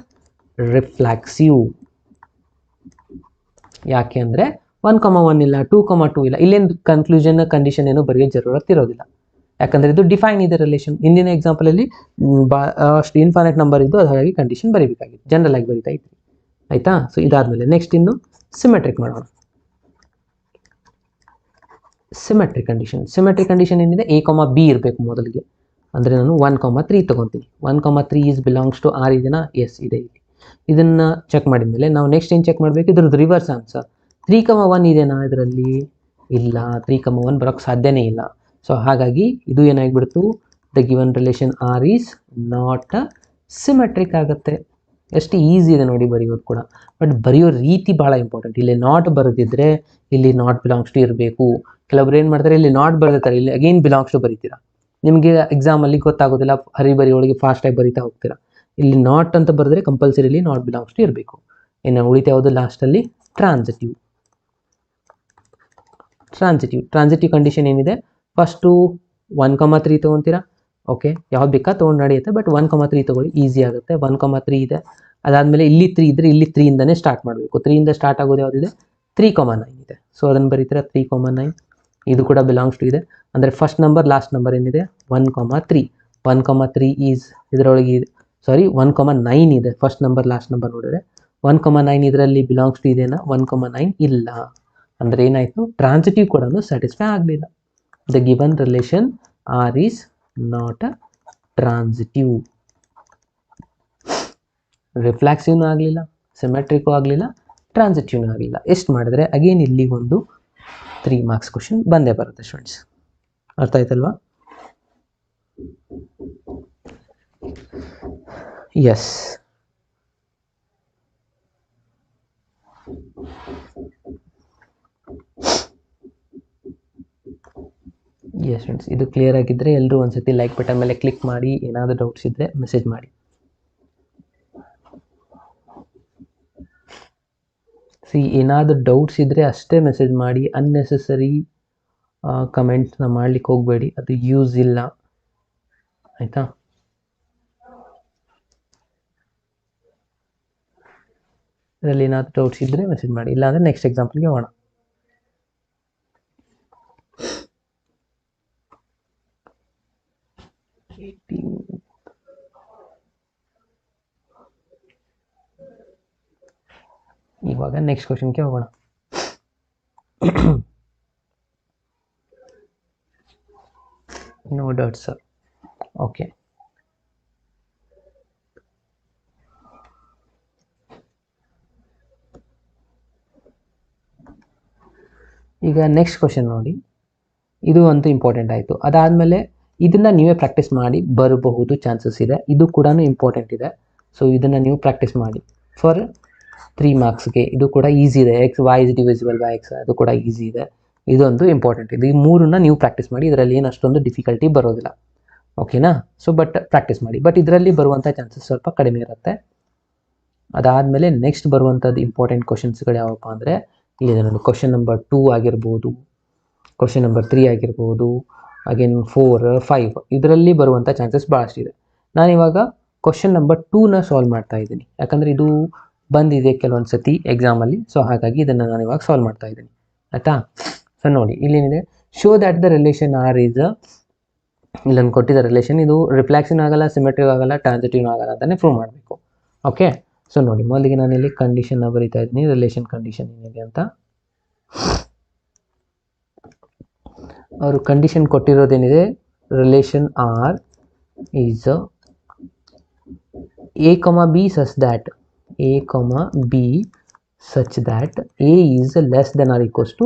ರಿಫ್ಲೆಕ್ಸಿವ್. ಯಾಕೆ ಅಂದರೆ 1, 1 ಇಲ್ಲ, 2, 2 ಇಲ್ಲ. ಇಲ್ಲೇನು ಕಂಡೀಷನ್ ಏನು ಬರೆಯೋ ಜರೂರತ್ ಇರೋದಿಲ್ಲ. ಯಾಕಂದರೆ ಇದು ಡಿಫೈನ್ ಇದೆ ರಿಲೇಷನ್. ಹಿಂದಿನ ಎಕ್ಸಾಂಪಲಲ್ಲಿ ಅಷ್ಟು ಇನ್ಫೈನೈಟ್ ನಂಬರ್ ಇದ್ದು, ಹಾಗಾಗಿ ಕಂಡೀಷನ್ ಬರೀಬೇಕಾಗಿತ್ತು. ಜನರಲ್ ಆಗಿ ಬರೀತಾ ಇದ್ವಿ. ಆಯಿತಾ? ಸೊ ಇದಾದಮೇಲೆ ನೆಕ್ಸ್ಟ್ ಇನ್ನು ಸಿಮೆಟ್ರಿಕ್ ಮಾಡೋಣ. ಸಿಮೆಟ್ರಿಕ್ ಕಂಡೀಷನ್ ಏನಿದೆ? a, b ಇರಬೇಕು ಮೊದಲಿಗೆ. ಅಂದರೆ ನಾನು 1, 3 ತೊಗೊತೀನಿ. 1, 3 ಈಸ್ ಬಿಲಾಂಗ್ಸ್ ಟು ಆರ್ ಇದೆನಾ? ಎಸ್ ಇದೆ. ಇಲ್ಲಿ ಇದನ್ನು ಚೆಕ್ ಮಾಡಿದ ಮೇಲೆ ನಾವು ನೆಕ್ಸ್ಟ್ ಏನು ಚೆಕ್ ಮಾಡಬೇಕು? ಇದ್ರದ್ದು ರಿವರ್ಸ್ ಆನ್ಸರ್ 3, 1 ಇದೆನಾ ಇದರಲ್ಲಿ? ಇಲ್ಲ, 3, 1 ಬರೋಕ್ಕೆ ಸಾಧ್ಯನೇ ಇಲ್ಲ. ಸೊ ಹಾಗಾಗಿ ಇದು ಏನಾಗಿಬಿಡ್ತು? The given relation R is not symmetric ಆಗುತ್ತೆ. ಎಷ್ಟು ಈಸಿ ಇದೆ ನೋಡಿ ಬರೆಯೋದು ಕೂಡ. ಬಟ್ ಬರೆಯೋ ರೀತಿ ಭಾಳ ಇಂಪಾರ್ಟೆಂಟ್. ಇಲ್ಲಿ ನಾಟ್ ಬರೆದಿದ್ರೆ ಇಲ್ಲಿ ನಾಟ್ ಬಿಲಾಂಗ್ಸ್ ಟು ಇರಬೇಕು. ಕೆಲವೊಬ್ರು ಏನು ಮಾಡ್ತಾರೆ, ಇಲ್ಲಿ ನಾಟ್ ಬರೆದಿರ್ತಾರೆ, ಇಲ್ಲಿ ಅಗೇನ್ ಬಿಲಾಂಗ್ಸ್ ಟು ಬರೀತೀರಾ. ನಿಮಗೆ ಎಕ್ಸಾಮಲ್ಲಿ ಗೊತ್ತಾಗೋದಿಲ್ಲ, ಹರಿಬರಿ ಒಳಗೆ ಫಾಸ್ಟಾಗಿ ಬರೀತಾ ಹೋಗ್ತೀರಾ. ಇಲ್ಲಿ ನಾಟ್ ಅಂತ ಬರೆದ್ರೆ ಕಂಪಲ್ಸರಿಲಿ ನಾಟ್ ಬಿಲಾಂಗ್ಸ್ ಟು ಇರಬೇಕು. ಇನ್ನು ಉಳಿತ ಯಾವುದು ಲಾಸ್ಟಲ್ಲಿ? ಟ್ರಾನ್ಸಿಟಿವ್ ಕಂಡೀಷನ್ ಏನಿದೆ? ಫಸ್ಟು 1, 3 ತೊಗೊತೀರಾ. ಓಕೆ, ಯಾವ್ದು ಬೇಕಾ ತೊಗೊಂಡು ನಡೆಯುತ್ತೆ. ಬಟ್ 1, 3 ತೊಗೊಳ್ಳಿ, ಈಸಿ ಆಗುತ್ತೆ. 1, 3 ಇದೆ. ಅದಾದಮೇಲೆ ಇಲ್ಲಿ 3 ಇದ್ದರೆ ಇಲ್ಲಿ 3 ಇಂದನೇ ಸ್ಟಾರ್ಟ್ ಮಾಡಬೇಕು. 3 ಇಂದ ಸ್ಟಾರ್ಟ್ ಆಗೋದು ಯಾವುದಿದೆ? 3, 9 ಇದೆ. ಸೊ ಅದನ್ನು ಬರೀತೀರಾ 3, 9. ಇದು ಕೂಡ ಬಿಲಾಂಗ್ಸ್ ಟು ಇದೆ. ಅಂದರೆ ಫಸ್ಟ್ ನಂಬರ್ ಲಾಸ್ಟ್ ನಂಬರ್ ಏನಿದೆ? 1, 3. 1, 3 ಈಸ್ ಇದರೊಳಗೆ 1, 9 ಇದೆ. ಫಸ್ಟ್ ನಂಬರ್ ಲಾಸ್ಟ್ ನಂಬರ್ ನೋಡಿದ್ರೆ 1, 9 ಇದರಲ್ಲಿ ಬಿಲಾಂಗ್ಸ್ ಟು ಇದೆನಾ? 1, 9 ಇಲ್ಲ. ಅಂದರೆ ಏನಾಯಿತು? ಟ್ರಾನ್ಸಿಟಿವ್ ಕೂಡ ಸ್ಯಾಟಿಸ್ಫೈ ಆಗಲಿಲ್ಲ. The given relation R is not transitive. ರಿಫ್ಲೆಕ್ಸಿವ್ನೂ ಆಗಲಿಲ್ಲ, ಸಿಮೆಟ್ರಿಕ್ಕೂ ಆಗಲಿಲ್ಲ, ಟ್ರಾನ್ಸಿಟಿವ್ನೂ ಆಗಲಿಲ್ಲ. ಎಷ್ಟು ಮಾಡಿದ್ರೆ ಅಗೇನ್ ಇಲ್ಲಿ ಒಂದು 3 ಮಾರ್ಕ್ಸ್ ಕ್ವಶನ್ ಬಂದೇ ಬರುತ್ತೆ ಸ್ಟೂಡೆಂಟ್ಸ್. ಅರ್ಥ ಆಯ್ತಲ್ವಾ? ಎಸ್, ಫ್ರೆಂಡ್ಸ್, ಇದು ಕ್ಲಿಯರ್ ಆಗಿದ್ದರೆ ಎಲ್ಲರೂ ಒಂದ್ಸತಿ ಲೈಕ್ ಬಟನ್ ಮೇಲೆ ಕ್ಲಿಕ್ ಮಾಡಿ. ಏನಾದರೂ ಡೌಟ್ಸ್ ಇದ್ದರೆ ಮೆಸೇಜ್ ಮಾಡಿ. ಏನಾದರೂ ಡೌಟ್ಸ್ ಇದ್ದರೆ ಅಷ್ಟೇ ಮೆಸೇಜ್ ಮಾಡಿ. ಅನ್ನೆಸೆಸರಿ ಕಮೆಂಟ್ಸ್ನ ಮಾಡ್ಲಿಕ್ಕೆ ಹೋಗಬೇಡಿ, ಅದು ಯೂಸ್ ಇಲ್ಲ. ಆಯಿತಾ? ಇದರಲ್ಲಿ ಏನಾದರೂ ಡೌಟ್ಸ್ ಇದ್ದರೆ ಮೆಸೇಜ್ ಮಾಡಿ. ಇಲ್ಲಾಂದರೆ ನೆಕ್ಸ್ಟ್ ಎಕ್ಸಾಂಪಲ್ಗೆ ಹೋಗೋಣ. ಇವಾಗ ನೆಕ್ಸ್ಟ್ ಕ್ವಶನ್ಗೆ ಹೋಗೋಣ. No doubt sir. ಓಕೆ, ಈಗ ನೆಕ್ಸ್ಟ್ ಕ್ವಶನ್ ನೋಡಿ. ಇದು ಅಂತೂ ಇಂಪಾರ್ಟೆಂಟ್ ಆಯಿತು. ಅದಾದಮೇಲೆ ಇದನ್ನು ನೀವೇ ಪ್ರಾಕ್ಟೀಸ್ ಮಾಡಿ ಬರಬಹುದು ಚಾನ್ಸಸ್ ಇದೆ. ಇದು ಕೂಡ ಇಂಪಾರ್ಟೆಂಟ್ ಇದೆ. ಸೊ ಇದನ್ನು ನೀವು ಪ್ರಾಕ್ಟೀಸ್ ಮಾಡಿ ಫಾರ್ 3 ಮಾರ್ಕ್ಸ್ಗೆ. ಇದು ಕೂಡ ಈಸಿ ಇದೆ. X Y is divisible by X, ಅದು ಕೂಡ ಈಸಿ ಇದೆ. ಇದೊಂದು ಇಂಪಾರ್ಟೆಂಟ್ ಇದೆ. ಈ ಮೂರನ್ನ ನೀವು ಪ್ರಾಕ್ಟೀಸ್ ಮಾಡಿ. ಇದರಲ್ಲಿ ಏನು ಅಷ್ಟೊಂದು ಡಿಫಿಕಲ್ಟಿ ಬರೋದಿಲ್ಲ, ಓಕೆನಾ? ಸೊ ಬಟ್ ಪ್ರಾಕ್ಟೀಸ್ ಮಾಡಿ. ಬಟ್ ಇದರಲ್ಲಿ ಬರುವಂಥ ಚಾನ್ಸಸ್ ಸ್ವಲ್ಪ ಕಡಿಮೆ ಇರುತ್ತೆ. ಅದಾದಮೇಲೆ ನೆಕ್ಸ್ಟ್ ಬರುವಂಥದ್ದು ಇಂಪಾರ್ಟೆಂಟ್ ಕ್ವಶನ್ಸ್ಗಳು ಯಾವಪ್ಪ ಅಂದರೆ, ಇಲ್ಲಿದೆ ನೋಡಿ, ಕ್ವಶನ್ ನಂಬರ್ 2 ಆಗಿರ್ಬೋದು, ಕ್ವಶನ್ ನಂಬರ್ 3 ಆಗಿರ್ಬೋದು, ಅಗೇನ್ 4, 5 ಇದರಲ್ಲಿ ಬರುವಂಥ ಚಾನ್ಸಸ್ ಭಾಳಷ್ಟಿದೆ. ನಾನಿವಾಗ ಕ್ವಶನ್ ನಂಬರ್ 2ನ ಸಾಲ್ವ್ ಮಾಡ್ತಾ ಇದ್ದೀನಿ, ಯಾಕಂದರೆ ಇದು ಬಂದಿದೆ ಕೆಲವೊಂದು ಸತಿ ಎಕ್ಸಾಮಲ್ಲಿ. ಸೊ ಹಾಗಾಗಿ ಇದನ್ನು ನಾನು ಇವಾಗ ಸಾಲ್ವ್ ಮಾಡ್ತಾ ಇದ್ದೀನಿ, ಆಯಿತಾ? ಸೊ ನೋಡಿ ಇಲ್ಲೇನಿದೆ, show that the relation R is, ಇಲ್ಲೊಂದು ಕೊಟ್ಟಿದ್ದ ರಿಲೇಷನ್, ಇದು ರಿಫ್ಲೆಕ್ಷನ್ ಆಗಲ್ಲ, ಸಿಮೆಟ್ರಿಕ್ ಆಗಲ್ಲ, ಟ್ರಾನ್ಸಿಟಿವ್ ಆಗಲ್ಲ ಅಂತಲೇ ಪ್ರೂವ್ ಮಾಡಬೇಕು. ಓಕೆ, ಸೊ ನೋಡಿ ಮೊದಲಿಗೆ ನಾನು ಇಲ್ಲಿ ಕಂಡೀಷನ್ನ ಬರೀತಾ ಇದ್ದೀನಿ, ರಿಲೇಷನ್ ಕಂಡೀಷನ್ ಏನಿದೆ ಅಂತ. ಅವರು ಕಂಡೀಷನ್ ಕೊಟ್ಟಿರೋದೇನಿದೆ, relation R is A comma B such that, A comma B such that A is less than R equals to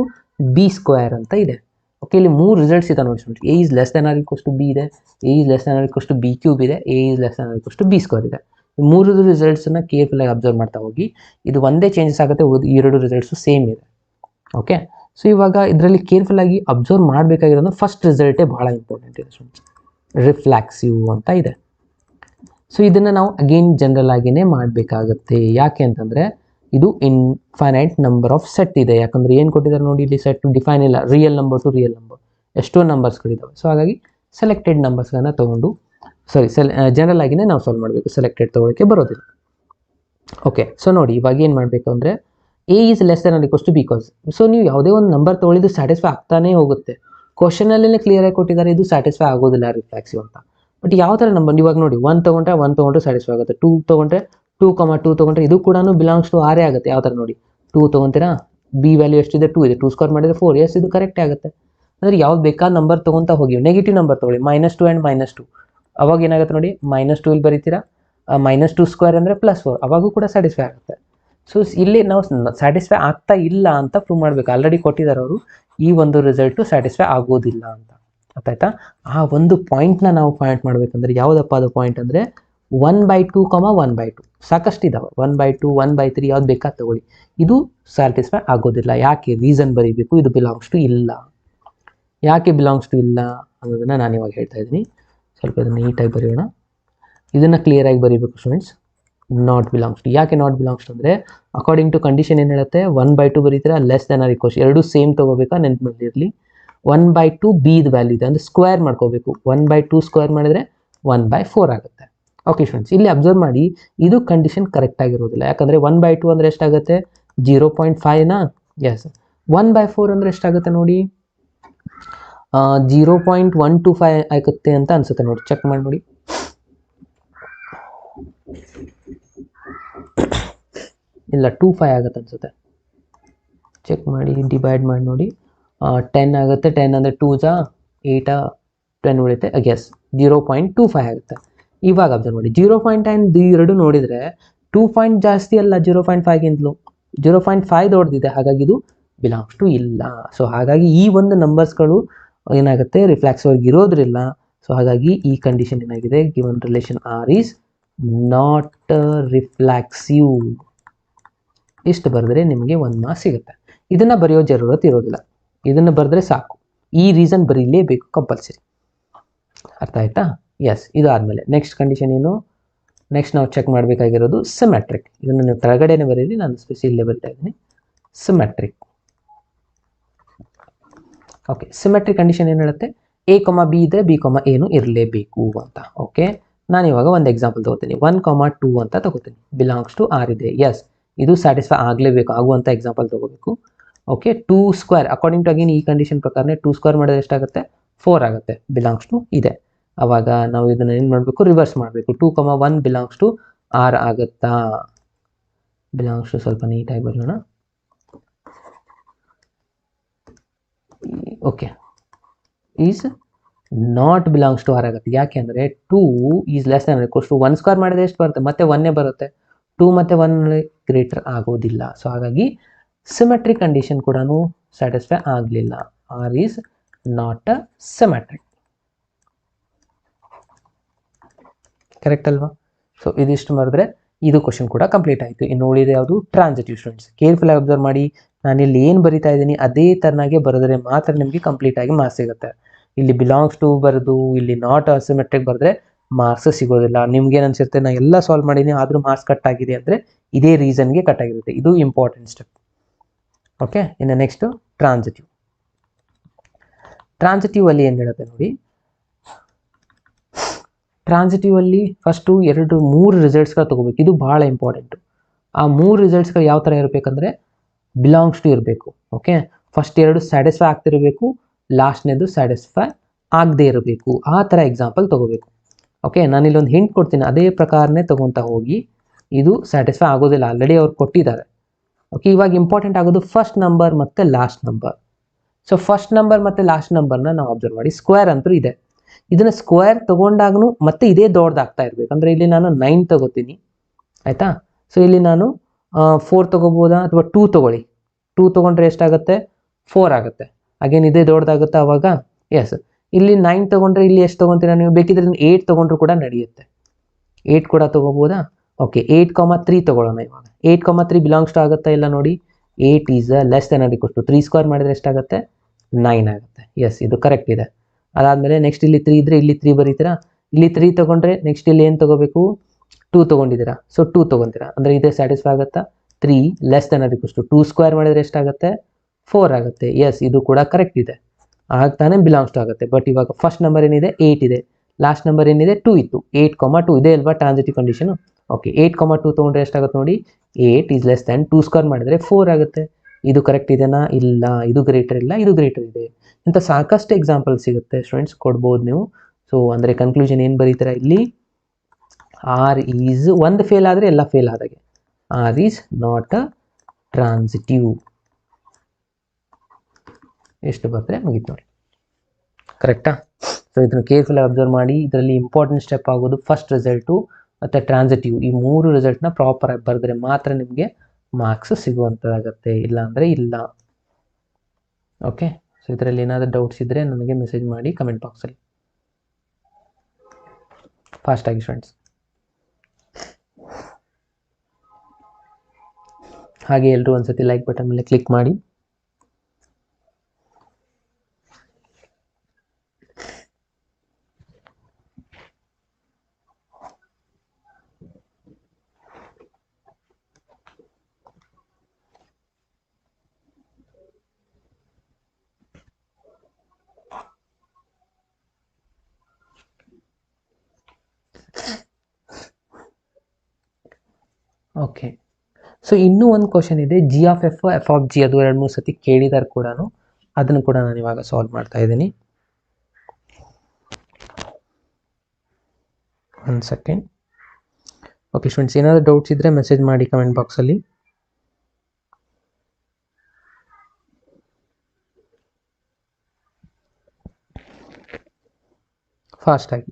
B square ಅಂತ ಇದೆ. ಓಕೆ, ಇಲ್ಲಿ 3 ರಿಸಲ್ಟ್ಸ್ ಇದೆ ನೋಡಿ student. A is less than R equals to B ಇದೆ, A is less than R equals to B cube ಇದೆ, A is less than R equals to B square ಇದೆ. ಈ 3 ರಿಸಲ್ಟ್ಸನ್ನು ಕೇರ್ಫುಲ್ಲಾಗಿ observe ಮಾಡ್ತಾ ಹೋಗಿ. ಇದು ಒಂದೇ ಚೇಂಜಸ್ ಆಗುತ್ತೆ, ಈ 2 ರಿಸಲ್ಟ್ಸು ಸೇಮ್ ಇದೆ. ಓಕೆ, ಸೊ ಇವಾಗ ಇದರಲ್ಲಿ ಕೇರ್ಫುಲ್ಲಾಗಿ ಅಬ್ಸರ್ವ್ ಮಾಡಬೇಕಾಗಿರೋದು ಫಸ್ಟ್ ರಿಸಲ್ಟೇ ಭಾಳ ಇಂಪಾರ್ಟೆಂಟ್ ಇದೆ ಸ್ಟೂಡೆಂಟ್ಸ್, ರಿಫ್ಲೆಕ್ಸಿವ್ ಅಂತ ಇದೆ. ಸೊ ಇದನ್ನು ನಾವು ಅಗೇನ್ ಜನರಲ್ ಆಗಿಯೇ ಮಾಡಬೇಕಾಗತ್ತೆ. ಯಾಕೆ ಅಂತಂದರೆ ಇದು ಇನ್ಫೈನೈಟ್ ನಂಬರ್ ಆಫ್ ಸೆಟ್ ಇದೆ. ಯಾಕಂದರೆ ಏನು ಕೊಟ್ಟಿದ್ದಾರೆ ನೋಡಿ, ಇಲ್ಲಿ ಸೆಟ್ ಡಿಫೈನ್ ಇಲ್ಲ, real number two real number, ಎಷ್ಟೋ ನಂಬರ್ಸ್ಗಳಿದ್ದಾವೆ. ಸೊ ಹಾಗಾಗಿ ಸೆಲೆಕ್ಟೆಡ್ ನಂಬರ್ಸ್ಗಳನ್ನ ತೊಗೊಂಡು ಜನರಲ್ ಆಗಿಯೇ ನಾವು ಸಾಲ್ವ್ ಮಾಡಬೇಕು, ಸೆಲೆಕ್ಟೆಡ್ ತೊಗೊಳಕ್ಕೆ ಬರೋದಿಲ್ಲ. ಓಕೆ, ಸೊ ನೋಡಿ ಇವಾಗ ಏನು ಮಾಡಬೇಕು ಅಂದರೆ, A is less than R equals to B cause. So ನೀವು ಯಾವುದೇ ಒಂದು ನಂಬರ್ ತೊಗೊಳಿದ್ದು ಸ್ಯಾಟಿಸ್ಫೈ ಆಗ್ತಾನೇ ಹೋಗುತ್ತೆ. ಕ್ವಶನಲ್ಲೇ ಕ್ಲಿಯರಾಗಿ ಕೊಟ್ಟಿದ್ದಾರೆ, ಇದು ಸ್ಯಾಟಿಸ್ಫೈ ಆಗೋದಿಲ್ಲ ರಿಫ್ಲೆಕ್ಸಿವ್ ಅಂತ. ಬಟ್ ಯಾವ ಥರ ನಂಬರ್, ಇವಾಗ ನೋಡಿ 1 ತೊಗೊಂಡ್ರೆ ಸ್ಯಾಟಿಸ್ಫೈ ಆಗುತ್ತೆ, 2 ತೊಗೊಂಡ್ರೆ 2, 2 ತೊಗೊಂಡ್ರೆ ಇದು ಕೂಡ ಬಿಲಾಂಗ್ಸ್ ಟು ಆರೇ ಆಗುತ್ತೆ. ಯಾವ ಥರ ನೋಡಿ, 2 ತೊಗೊತೀರಾ, ಬಿ ವ್ಯಾಲ್ಯೂ ಎಷ್ಟಿದೆ 2 ಇದೆ, 2 ಸ್ಕ್ವೇರ್ ಮಾಡಿದರೆ 4, ಎಸ್ ಇದು ಕರೆಕ್ಟೇ ಆಗುತ್ತೆ. ಅಂದರೆ ಯಾವ್ದು ಬೇಕಾದ ನಂಬರ್ ತೊಗೊತಾ ಹೋಗಿ. ನೆಗೆಟಿವ್ ನಂಬರ್ ತೊಗೊಳ್ಳಿ, -2 ಆ್ಯಂಡ್ -2, ಅವಾಗ ಏನಾಗುತ್ತೆ ನೋಡಿ, -2 ಇಲ್ಲಿ ಬರೀತೀರಾ, -2 ಸ್ಕ್ವೇರ್ ಅಂದರೆ +4, ಅವಾಗೂ ಕೂಡ ಸ್ಯಾಟಿಸ್ಫೈ ಆಗುತ್ತೆ. ಸೊ ಇಲ್ಲಿ ನಾವು ಸ್ಯಾಟಿಸ್ಫೈ ಆಗ್ತಾ ಇಲ್ಲ ಅಂತ ಪ್ರೂವ್ ಮಾಡಬೇಕು. ಆಲ್ರೆಡಿ ಕೊಟ್ಟಿದ್ದಾರೆ ಅವರು, ಈ ಒಂದು ರಿಸಲ್ಟು ಸ್ಯಾಟಿಸ್ಫೈ ಆಗೋದಿಲ್ಲ ಅಂತ. ಅರ್ಥಾಯ್ತಾ? ಆ ಒಂದು ಪಾಯಿಂಟ್ನ ನಾವು ಪಾಯಿಂಟ್ ಮಾಡಬೇಕಂದ್ರೆ ಯಾವುದಪ್ಪ ಅದು ಪಾಯಿಂಟ್ ಅಂದರೆ 1/2, 1/2 ಸಾಕಷ್ಟಿದ್ದಾವೆ. 1/2, 1/3 ಯಾವ್ದು ಬೇಕಾದ ತಗೊಳ್ಳಿ, ಇದು ಸ್ಯಾಟಿಸ್ಫೈ ಆಗೋದಿಲ್ಲ. ಯಾಕೆ? ರೀಸನ್ ಬರೀಬೇಕು, ಇದು ಬಿಲಾಂಗ್ಸ್ ಟು ಇಲ್ಲ. ಯಾಕೆ ಬಿಲಾಂಗ್ಸ್ ಟು ಇಲ್ಲ ಅನ್ನೋದನ್ನು ನಾನು ಇವಾಗ ಹೇಳ್ತಾ ಇದ್ದೀನಿ. ಸ್ವಲ್ಪ ಇದನ್ನು ನೀಟಾಗಿ ಬರೆಯೋಣ. ಇದನ್ನು ಕ್ಲಿಯರಾಗಿ ಬರೀಬೇಕು ಸ್ಟೂಡೆಂಟ್ಸ್. Not belongs to. ಯಾಕೆ ನಾಟ್ ಬಿಲಾಂಗ್ಸ್ ಟು ಅಂದರೆ, ಅಕಾರ್ಡಿಂಗ್ ಟು ಕಂಡೀಷನ್ ಏನು ಹೇಳುತ್ತೆ, 1/2 ಬರೀತೀರಾ, ಲೆಸ್ ದೆನ್ ಆರ್ ಈಕ್ವಲ್ಸ್, ಎರಡೂ ಸೇಮ್ ತೊಗೋಬೇಕಾ, ನೆನಪಿರಲಿ. 1/2 ಬಿದು ವ್ಯಾಲ್ಯೂ ಇದೆ ಅಂದರೆ ಸ್ಕ್ವೇರ್ ಮಾಡ್ಕೋಬೇಕು. 1/2 ಸ್ಕ್ವೇರ್ ಮಾಡಿದರೆ 1/4 ಆಗುತ್ತೆ. ಓಕೆ ಸ್ಟೂಡೆಂಟ್ಸ್, ಇಲ್ಲಿ ಅಬ್ಸರ್ವ್ ಮಾಡಿ, ಇದು ಕಂಡೀಷನ್ ಕರೆಕ್ಟ್ ಆಗಿರೋದಿಲ್ಲ. ಯಾಕಂದರೆ 1/2 ಅಂದರೆ ಎಷ್ಟಾಗುತ್ತೆ, 0.5ನಾ? ಎಸ್. 1/4 ಅಂದರೆ ಎಷ್ಟಾಗುತ್ತೆ ನೋಡಿ, 0.125 ಆಗುತ್ತೆ ಅಂತ ಅನ್ಸುತ್ತೆ ನೋಡಿ. ಚೆಕ್ ಮಾಡಿ ನೋಡಿ. ಇಲ್ಲ 25 ಆಗುತ್ತೆ ಅನ್ಸುತ್ತೆ. ಚೆಕ್ ಮಾಡಿ, ಡಿವೈಡ್ ಮಾಡಿ ನೋಡಿ. 10 ಆಗುತ್ತೆ. 10 ಅಂದರೆ 2 8 10 ಉಳಿಯುತ್ತೆ. ಎಸ್, 0.25 ಆಗುತ್ತೆ. ಇವಾಗ ಅಬ್ಸರ್ವ್ ಮಾಡಿ, 0.9 ಎರಡು ನೋಡಿದರೆ 2 ಪಾಯಿಂಟ್ ಜಾಸ್ತಿ ಅಲ್ಲ 0.5ಗಿಂತಲೂ, 0.5 ದೊಡ್ಡದಿದೆ. ಹಾಗಾಗಿ ಇದು ಬಿಲಾಂಗ್ಸ್ ಟು ಇಲ್ಲ. ಸೊ ಹಾಗಾಗಿ ಈ ಒಂದು ನಂಬರ್ಸ್ಗಳು ಏನಾಗುತ್ತೆ, ರಿಫ್ಲೆಕ್ಸಿವ್ ಆಗಿ ಇರೋದ್ರಿಲ್ಲ. ಸೊ ಹಾಗಾಗಿ ಈ ಕಂಡೀಷನ್ ಏನಾಗಿದೆ, given relation R is not reflexive. ಇಷ್ಟು ಬರೆದ್ರೆ ನಿಮಗೆ 1 ಮಾರ್ಕ್ಸ್ ಸಿಗುತ್ತೆ. ಇದನ್ನು ಬರೆಯೋ ಜರೂರತ್ ಇರೋದಿಲ್ಲ, ಇದನ್ನು ಬರೆದ್ರೆ ಸಾಕು. ಈ ರೀಸನ್ ಬರೀಲೇಬೇಕು ಕಂಪಲ್ಸರಿ. ಅರ್ಥ ಆಯ್ತಾ? ಎಸ್. ಇದು ಆದಮೇಲೆ ನೆಕ್ಸ್ಟ್ ಕಂಡೀಷನ್ ಏನು, ನೆಕ್ಸ್ಟ್ ನಾವು ಚೆಕ್ ಮಾಡಬೇಕಾಗಿರೋದು ಸಿಮೆಟ್ರಿಕ್. ಇದನ್ನು ನೀವು ಕೆಳಗಡೆನೇ ಬರೀರಿ, ನಾನು ಸ್ಪೆಷಲ್ಲೇ ಬರಿತಾ ಇದ್ದೀನಿ. ಸಿಮೆಟ್ರಿಕ್. ಓಕೆ, ಸಿಮೆಟ್ರಿಕ್ ಕಂಡೀಷನ್ ಏನು ಹೇಳುತ್ತೆ, ಎ ಕಮ ಬಿ ಇದ್ದರೆ ಬಿ ಕಮ ಏನು ಇರಲೇಬೇಕು ಅಂತ. ಓಕೆ, ನಾನು ಇವಾಗ ಒಂದು ಎಕ್ಸಾಂಪಲ್ ತೊಗೋತೀನಿ. 1, 2 ಅಂತ ತಗೋತೀನಿ, ಬಿಲಾಂಗ್ಸ್ ಟು ಆರ್ ಇದೆ. ಎಸ್, ಇದು ಸ್ಯಾಟಿಸ್ಫೈ ಆಗಲೇಬೇಕು, ಆಗುವಂಥ ಎಕ್ಸಾಂಪಲ್ ತೊಗೋಬೇಕು. Okay, 2 square according to again ಈ ಕಂಡೀಷನ್ ಪ್ರಕಾರನೇ 2 ಸ್ಕ್ವೇರ್ ಮಾಡಿದ್ರೆ ಎಷ್ಟಾಗುತ್ತೆ, 4 ಆಗುತ್ತೆ, ಬಿಲಾಂಗ್ಸ್ ಟು ಇದೆ. ಆವಾಗ ನಾವು ಇದನ್ನು ಏನು ಮಾಡಬೇಕು, ರಿವರ್ಸ್ ಮಾಡಬೇಕು. 2, 1 ಬಿಲಾಂಗ್ಸ್ ಟು ಆರ್ ಆಗುತ್ತಾ? ಬಿಲಾಂಗ್ಸ್ ಟು ಸ್ವಲ್ಪ ನೀಟಾಗಿ ಬರೋಣ. Okay, is not belongs to R ಆಗುತ್ತೆ. ಯಾಕೆ ಅಂದರೆ 2 is less than equals to 1 square ಮಾಡಿದ್ರೆ ಎಷ್ಟು ಬರುತ್ತೆ, ಮತ್ತೆ 1 ಬರುತ್ತೆ. 2 ಮತ್ತು 1 ಗ್ರೇಟರ್ ಆಗೋದಿಲ್ಲ. ಸೊ ಹಾಗಾಗಿ ಸಿಮೆಟ್ರಿಕ್ ಕಂಡೀಷನ್ ಕೂಡ ಸ್ಯಾಟಿಸ್ಫೈ ಆಗಲಿಲ್ಲ. R is not a symmetric. Correct ಅಲ್ವಾ? ಸೊ ಇದಿಷ್ಟು ಬರೆದ್ರೆ ಇದು ಕ್ವಶನ್ ಕೂಡ ಕಂಪ್ಲೀಟ್ ಆಯಿತು. ಇನ್ನು ಉಳಿದ ಯಾವುದು ಟ್ರಾನ್ಸಿಟಿವ್. ಸ್ಟೂಡೆಂಟ್ಸ್ ಕೇರ್ಫುಲ್ ಆಗಿ ಅಬ್ಸರ್ವ್ ಮಾಡಿ, ನಾನು ಇಲ್ಲಿ ಏನು ಬರಿತಾ ಇದ್ದೀನಿ ಅದೇ ಥರನಾಗೆ ಬರೆದ್ರೆ ಮಾತ್ರ ನಿಮಗೆ ಕಂಪ್ಲೀಟ್ ಆಗಿ ಮಾರ್ಕ್ಸ್ ಸಿಗುತ್ತೆ. ಇಲ್ಲಿ ಬಿಲಾಂಗ್ಸ್ ಟು ಬರೆದು ಇಲ್ಲಿ ನಾಟ್ ಅಸಿಮೆಟ್ರಿಕ್ ಬರೆದ್ರೆ ಮಾರ್ಕ್ಸ್ ಸಿಗೋದಿಲ್ಲ. ನಿಮ್ಗೇನು ಅನ್ಸಿರುತ್ತೆ ನಾನು ಎಲ್ಲ ಸಾಲ್ವ್ ಮಾಡೀನಿ ಆದರೂ ಮಾರ್ಕ್ಸ್ ಕಟ್ ಆಗಿದೆ ಅಂದರೆ ಇದೇ ರೀಸನ್ಗೆ ಕಟ್ ಆಗಿರುತ್ತೆ. ಇದು ಇಂಪಾರ್ಟೆಂಟ್ ಸ್ಟೆಪ್. ಓಕೆ, ಇನ್ನು ನೆಕ್ಸ್ಟು ಟ್ರಾನ್ಸಿಟಿವ್. ಟ್ರಾನ್ಸಿಟಿವ್ ಅಲ್ಲಿ ಏನು ಹೇಳುತ್ತೆ ನೋಡಿ, ಟ್ರಾನ್ಸಿಟಿವ್ ಅಲ್ಲಿ ಫಸ್ಟು 3 ರಿಸಲ್ಟ್ಸ್ಗಳು ತೊಗೋಬೇಕು. ಇದು ಭಾಳ ಇಂಪಾರ್ಟೆಂಟು. ಆ 3 ರಿಸಲ್ಟ್ಸ್ಗಳು ಯಾವ ಥರ ಇರಬೇಕಂದ್ರೆ ಬಿಲಾಂಗ್ಸ್ ಟು ಇರಬೇಕು. ಓಕೆ, ಫಸ್ಟ್ 2 ಸ್ಯಾಟಿಸ್ಫೈ ಆಗ್ತಿರಬೇಕು, ಲಾಸ್ಟ್ನೇದು ಸ್ಯಾಟಿಸ್ಫೈ ಆಗದೆ ಇರಬೇಕು. ಆ ಥರ ಎಕ್ಸಾಂಪಲ್ ತೊಗೋಬೇಕು. ಓಕೆ, ನಾನಿಲ್ಲೊಂದು ಹಿಂಟ್ ಕೊಡ್ತೀನಿ, ಅದೇ ಪ್ರಕಾರನೇ ತೊಗೊತಾ ಹೋಗಿ. ಇದು ಸ್ಯಾಟಿಸ್ಫೈ ಆಗೋದಿಲ್ಲ, ಆಲ್ರೆಡಿ ಅವ್ರು ಕೊಟ್ಟಿದ್ದಾರೆ. ಓಕೆ, ಇವಾಗ ಇಂಪಾರ್ಟೆಂಟ್ ಆಗೋದು ಫಸ್ಟ್ ನಂಬರ್ ಮತ್ತು last number. So first number ಮತ್ತು ಲಾಸ್ಟ್ ನಂಬರ್ನ ನಾವು ಅಬ್ಸರ್ವ್ ಮಾಡಿ. ಸ್ಕ್ವೇರ್ ಅಂತೂ ಇದೆ, ಇದನ್ನು ಸ್ಕ್ವೇರ್ ತೊಗೊಂಡಾಗೂ ಮತ್ತೆ ಇದೇ ದೊಡ್ಡದಾಗ್ತಾ ಇರಬೇಕು. ಅಂದರೆ ಇಲ್ಲಿ ನಾನು 9 ತೊಗೋತೀನಿ, ಆಯಿತಾ. ಸೊ ಇಲ್ಲಿ ನಾನು 4 ತೊಗೋಬೋದಾ ಅಥವಾ 2 ತೊಗೊಳ್ಳಿ. 2 ತೊಗೊಂಡ್ರೆ ಎಷ್ಟಾಗುತ್ತೆ? 4 ಆಗುತ್ತೆ. ಅಗೇನ್ ಇದೇ ದೊಡ್ಡದಾಗುತ್ತೆ ಆವಾಗ. ಎಸ್, ಇಲ್ಲಿ 9 ತೊಗೊಂಡ್ರೆ ಇಲ್ಲಿ ಎಷ್ಟು ತೊಗೊತೀರಾ ನೀವು? ಬೇಕಿದ್ರೆ 8 ತೊಗೊಂಡ್ರು ಕೂಡ ನಡೆಯುತ್ತೆ. 8 ಕೂಡ ತೊಗೋಬೋದಾ? ಓಕೆ, 8,3 ತೊಗೊಳ್ಳೋಣ ಇವಾಗ. 8,3 ಬಿಲಾಂಗ್ಸ್ ಟು ಆಗುತ್ತಾ ಇಲ್ಲ ನೋಡಿ. 8 is less than R equal to 3 square ಮಾಡಿದರೆ ಎಷ್ಟಾಗುತ್ತೆ? 9 ಆಗುತ್ತೆ. ಎಸ್, ಇದು ಕರೆಕ್ಟ್ ಇದೆ. ಅದಾದಮೇಲೆ ನೆಕ್ಸ್ಟ್ ಇಲ್ಲಿ 3 ಇದ್ದರೆ ಇಲ್ಲಿ 3 ಬರೀತೀರಾ. ಇಲ್ಲಿ 3 ತೊಗೊಂಡ್ರೆ ನೆಕ್ಸ್ಟ್ ಇಲ್ಲಿ ಏನು ತೊಗೋಬೇಕು? 2 ತೊಗೊಂಡಿದ್ದೀರಾ, ಸೊ 2 ತೊಗೊತೀರಾ. ಅಂದರೆ ಇದೇ ಸ್ಯಾಟಿಸ್ಫೈ ಆಗುತ್ತಾ? 3 less than R equal to 2 square ಮಾಡಿದರೆ ಎಷ್ಟಾಗುತ್ತೆ? 4 ಆಗುತ್ತೆ. ಎಸ್, ಇದು ಕೂಡ ಕರೆಕ್ಟ್ ಇದೆ. ಆಗ್ತಾನೆ ಬಿಲಾಂಗ್ಸ್ ಟು ಆಗುತ್ತೆ. ಬಟ್ ಇವಾಗ ಫಸ್ಟ್ ನಂಬರ್ ಏನಿದೆ? 8 ಇದೆ. ಲಾಸ್ಟ್ ನಂಬರ್ ಏನಿದೆ? 2 ಇತ್ತು. 8,2 ಇದೆ ಅಲ್ವಾ ಟ್ರಾನ್ಸಿಟಿವ್ ಕಂಡೀಷನು. ಓಕೆ, 8,2 ತೊಗೊಂಡ್ರೆ ಎಷ್ಟಾಗುತ್ತೆ ನೋಡಿ? 8 ಈಸ್ ಲೆಸ್ ದ್ಯಾನ್ 2 ಸ್ಕ್ವೇರ್ ಮಾಡಿದರೆ 4 ಆಗುತ್ತೆ. ಇದು ಕರೆಕ್ಟ್ ಇದೆನಾ? ಇಲ್ಲ, ಇದು ಗ್ರೇಟರ್ ಇಲ್ಲ, ಇದು ಗ್ರೇಟರ್ ಇದೆ. ಇಂಥ ಸಾಕಷ್ಟು ಎಕ್ಸಾಂಪಲ್ ಸಿಗುತ್ತೆ ಸ್ಟೂಡೆಂಟ್ಸ್, ಕೊಡ್ಬೋದು ನೀವು. ಸೊ ಅಂದರೆ ಕನ್ಕ್ಲೂಷನ್ ಏನು ಬರೀತೀರಾ ಇಲ್ಲಿ? ಆರ್ ಈಸ್ ಒಂದು ಫೇಲ್ ಆದರೆ ಎಲ್ಲ ಫೇಲ್ ಆದಾಗೆ. R is not a transitive. ಎಷ್ಟು ಬರ್ತಾರೆ ಮುಗೀತು ನೋಡಿ. ಕರೆಕ್ಟಾ? ಸೊ ಇದನ್ನು ಕೇರ್ಫುಲ್ ಅಬ್ಸರ್ವ್ ಮಾಡಿ. ಇದರಲ್ಲಿ ಇಂಪಾರ್ಟೆಂಟ್ ಸ್ಟೆಪ್ ಆಗೋದು ಫಸ್ಟ್ ರಿಸಲ್ಟು ಮತ್ತು ಟ್ರಾನ್ಸಿಟಿವ್. ಈ 3 ರಿಸಲ್ಟ್ನ ಪ್ರಾಪರಾಗಿ ಬರೆದ್ರೆ ಮಾತ್ರ ನಿಮಗೆ ಮಾರ್ಕ್ಸ್ ಸಿಗುವಂಥದ್ದಾಗತ್ತೆ, ಇಲ್ಲ ಅಂದರೆ ಇಲ್ಲ. ಓಕೆ, ಸೊ ಇದರಲ್ಲಿ ಏನಾದರೂ ಡೌಟ್ಸ್ ಇದ್ದರೆ ನನಗೆ ಮೆಸೇಜ್ ಮಾಡಿ ಕಮೆಂಟ್ ಬಾಕ್ಸಲ್ಲಿ. ಫಾಸ್ಟಾಗಿ ಸ್ಟೂಡೆಂಟ್ಸ್. ಹಾಗೆ ಎಲ್ಲರೂ ಒಂದ್ಸತಿ ಲೈಕ್ ಬಟನ್ ಮೇಲೆ ಕ್ಲಿಕ್ ಮಾಡಿ. ಓಕೆ, ಸೊ ಇನ್ನೂ ಒಂದು ಕ್ವಶನ್ ಇದೆ, G of F, F of G. ಅದು 2-3 ಸತಿ ಕೇಳಿದಾರೆ ಕೂಡ. ಅದನ್ನು ಕೂಡ ನಾನು ಇವಾಗ ಸಾಲ್ವ್ ಮಾಡ್ತಾ ಇದ್ದೀನಿ. ಒಂದು ಸೆಕೆಂಡ್. ಓಕೆ ಸ್ಟೂಡೆಂಟ್ಸ್, ಏನಾದರೂ ಡೌಟ್ಸ್ ಇದ್ದರೆ ಮೆಸೇಜ್ ಮಾಡಿ ಕಮೆಂಟ್ ಬಾಕ್ಸಲ್ಲಿ. ಫಾಸ್ಟಾಗಿ.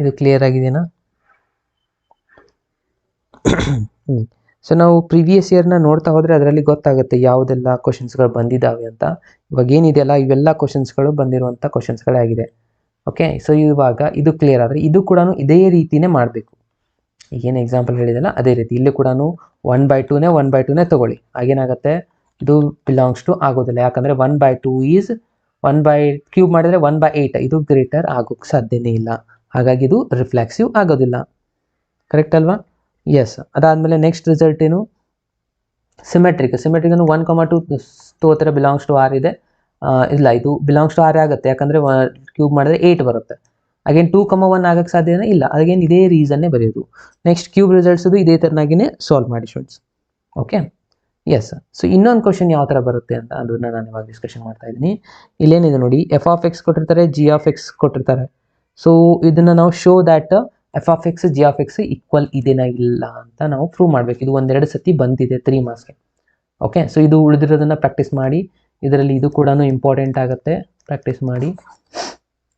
ಇದು ಕ್ಲಿಯರ್ ಆಗಿದೆಯಾ? ಸೊ ನಾವು ಪ್ರೀವಿಯಸ್ ಇಯರ್ನ ನೋಡ್ತಾ ಹೋದರೆ ಅದರಲ್ಲಿ ಗೊತ್ತಾಗುತ್ತೆ ಯಾವುದೆಲ್ಲ ಕ್ವಶನ್ಸ್ಗಳು ಬಂದಿದ್ದಾವೆ ಅಂತ. ಇವಾಗ ಏನಿದೆಯಲ್ಲ ಇವೆಲ್ಲ ಕ್ವಶನ್ಸ್ಗಳು ಬಂದಿರುವಂಥ ಕ್ವಶನ್ಸ್ಗಳೇ ಆಗಿದೆ. ಓಕೆ, ಸೊ ಇವಾಗ ಇದು ಕ್ಲಿಯರ್ ಆದರೆ ಇದು ಕೂಡ ಇದೇ ರೀತಿಯೇ ಮಾಡಬೇಕು. ಈಗೇನು ಎಕ್ಸಾಂಪಲ್ ಹೇಳಿದೆಲ್ಲ ಅದೇ ರೀತಿ ಇಲ್ಲಿ ಕೂಡ 1/2ನೇ ತೊಗೊಳ್ಳಿ. ಆಗೇನಾಗುತ್ತೆ? ಇದು ಬಿಲಾಂಗ್ಸ್ ಟು ಆಗೋದಿಲ್ಲ. ಯಾಕಂದರೆ 1/2 ಈಸ್ 1/3 ಮಾಡಿದರೆ 1/8. ಇದು ಗ್ರೇಟರ್ ಆಗೋಕ್ಕೆ ಸಾಧ್ಯನೇ ಇಲ್ಲ. ಹಾಗಾಗಿ ಇದು ರಿಫ್ಲೆಕ್ಸಿವ್ ಆಗೋದಿಲ್ಲ. ಕರೆಕ್ಟ್ ಅಲ್ವಾ? ಎಸ್. ಅದಾದಮೇಲೆ ನೆಕ್ಸ್ಟ್ ರಿಸಲ್ಟ್ ಏನು? ಸಿಮೆಟ್ರಿಕ್. ಸಿಮೆಟ್ರಿಕನ್ನು 1,2 ತೊಗೋತಾರೆ, ಬಿಲಾಂಗ್ಸ್ ಟು ಆರ್ ಇದೆ. ಇಲ್ಲ, ಇದು ಬಿಲಾಂಗ್ಸ್ ಟು ಆರ್ ಆಗುತ್ತೆ. ಯಾಕಂದರೆ ಕ್ಯೂಬ್ ಮಾಡಿದ್ರೆ 8 ಬರುತ್ತೆ. ಅಗೇನ್ 2,1 ಆಗೋಕ್ಕೆ ಸಾಧ್ಯನೇ ಇಲ್ಲ. ಅಗೇನ್ ಇದೇ ರೀಸನ್ನೇ ಬರೆಯೋದು. ನೆಕ್ಸ್ಟ್ ಕ್ಯೂಬ್ ರಿಸಲ್ಟ್ಸದು ಇದೇ ಥರನಾಗಿಯೇ ಸಾಲ್ವ್ ಮಾಡಿ ಸ್ಟೂಡೆಂಟ್ಸ್. Okay, yes. ಸೊ ಇನ್ನೊಂದು ಕ್ವಶನ್ ಯಾವ ಥರ ಬರುತ್ತೆ ಅಂತ ಅದನ್ನು ನಾನು ಇವಾಗ ಡಿಸ್ಕಷನ್ ಮಾಡ್ತಾ ಇದ್ದೀನಿ. ಇಲ್ಲೇನಿದೆ ನೋಡಿ, ಎಫ್ ಆಫ್ ಎಕ್ಸ್ ಕೊಟ್ಟಿರ್ತಾರೆ, ಜಿ ಆಫ್ ಎಕ್ಸ್ ಕೊಟ್ಟಿರ್ತಾರೆ. ಸೊ ಇದನ್ನು ನಾವು show that F of X G of X equal ಇದೆನಾ ಇಲ್ಲ ಅಂತ ನಾವು ಪ್ರೂವ್ ಮಾಡಬೇಕು. ಇದು 1-2 ಸತಿ ಬಂದಿದೆ 3 ಮಾರ್ಕ್ಸ್ಗೆ. ಓಕೆ, ಸೊ ಇದು ಉಳಿದಿರೋದನ್ನು ಪ್ರಾಕ್ಟೀಸ್ ಮಾಡಿ. ಇದರಲ್ಲಿ ಇದು ಕೂಡ ಇಂಪಾರ್ಟೆಂಟ್ ಆಗುತ್ತೆ, ಪ್ರಾಕ್ಟೀಸ್ ಮಾಡಿ.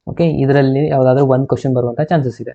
ಓಕೆ, ಇದರಲ್ಲಿ ಯಾವುದಾದ್ರೂ ಒಂದು ಕ್ವಶನ್ ಬರುವಂಥ ಚಾನ್ಸಸ್ ಇದೆ.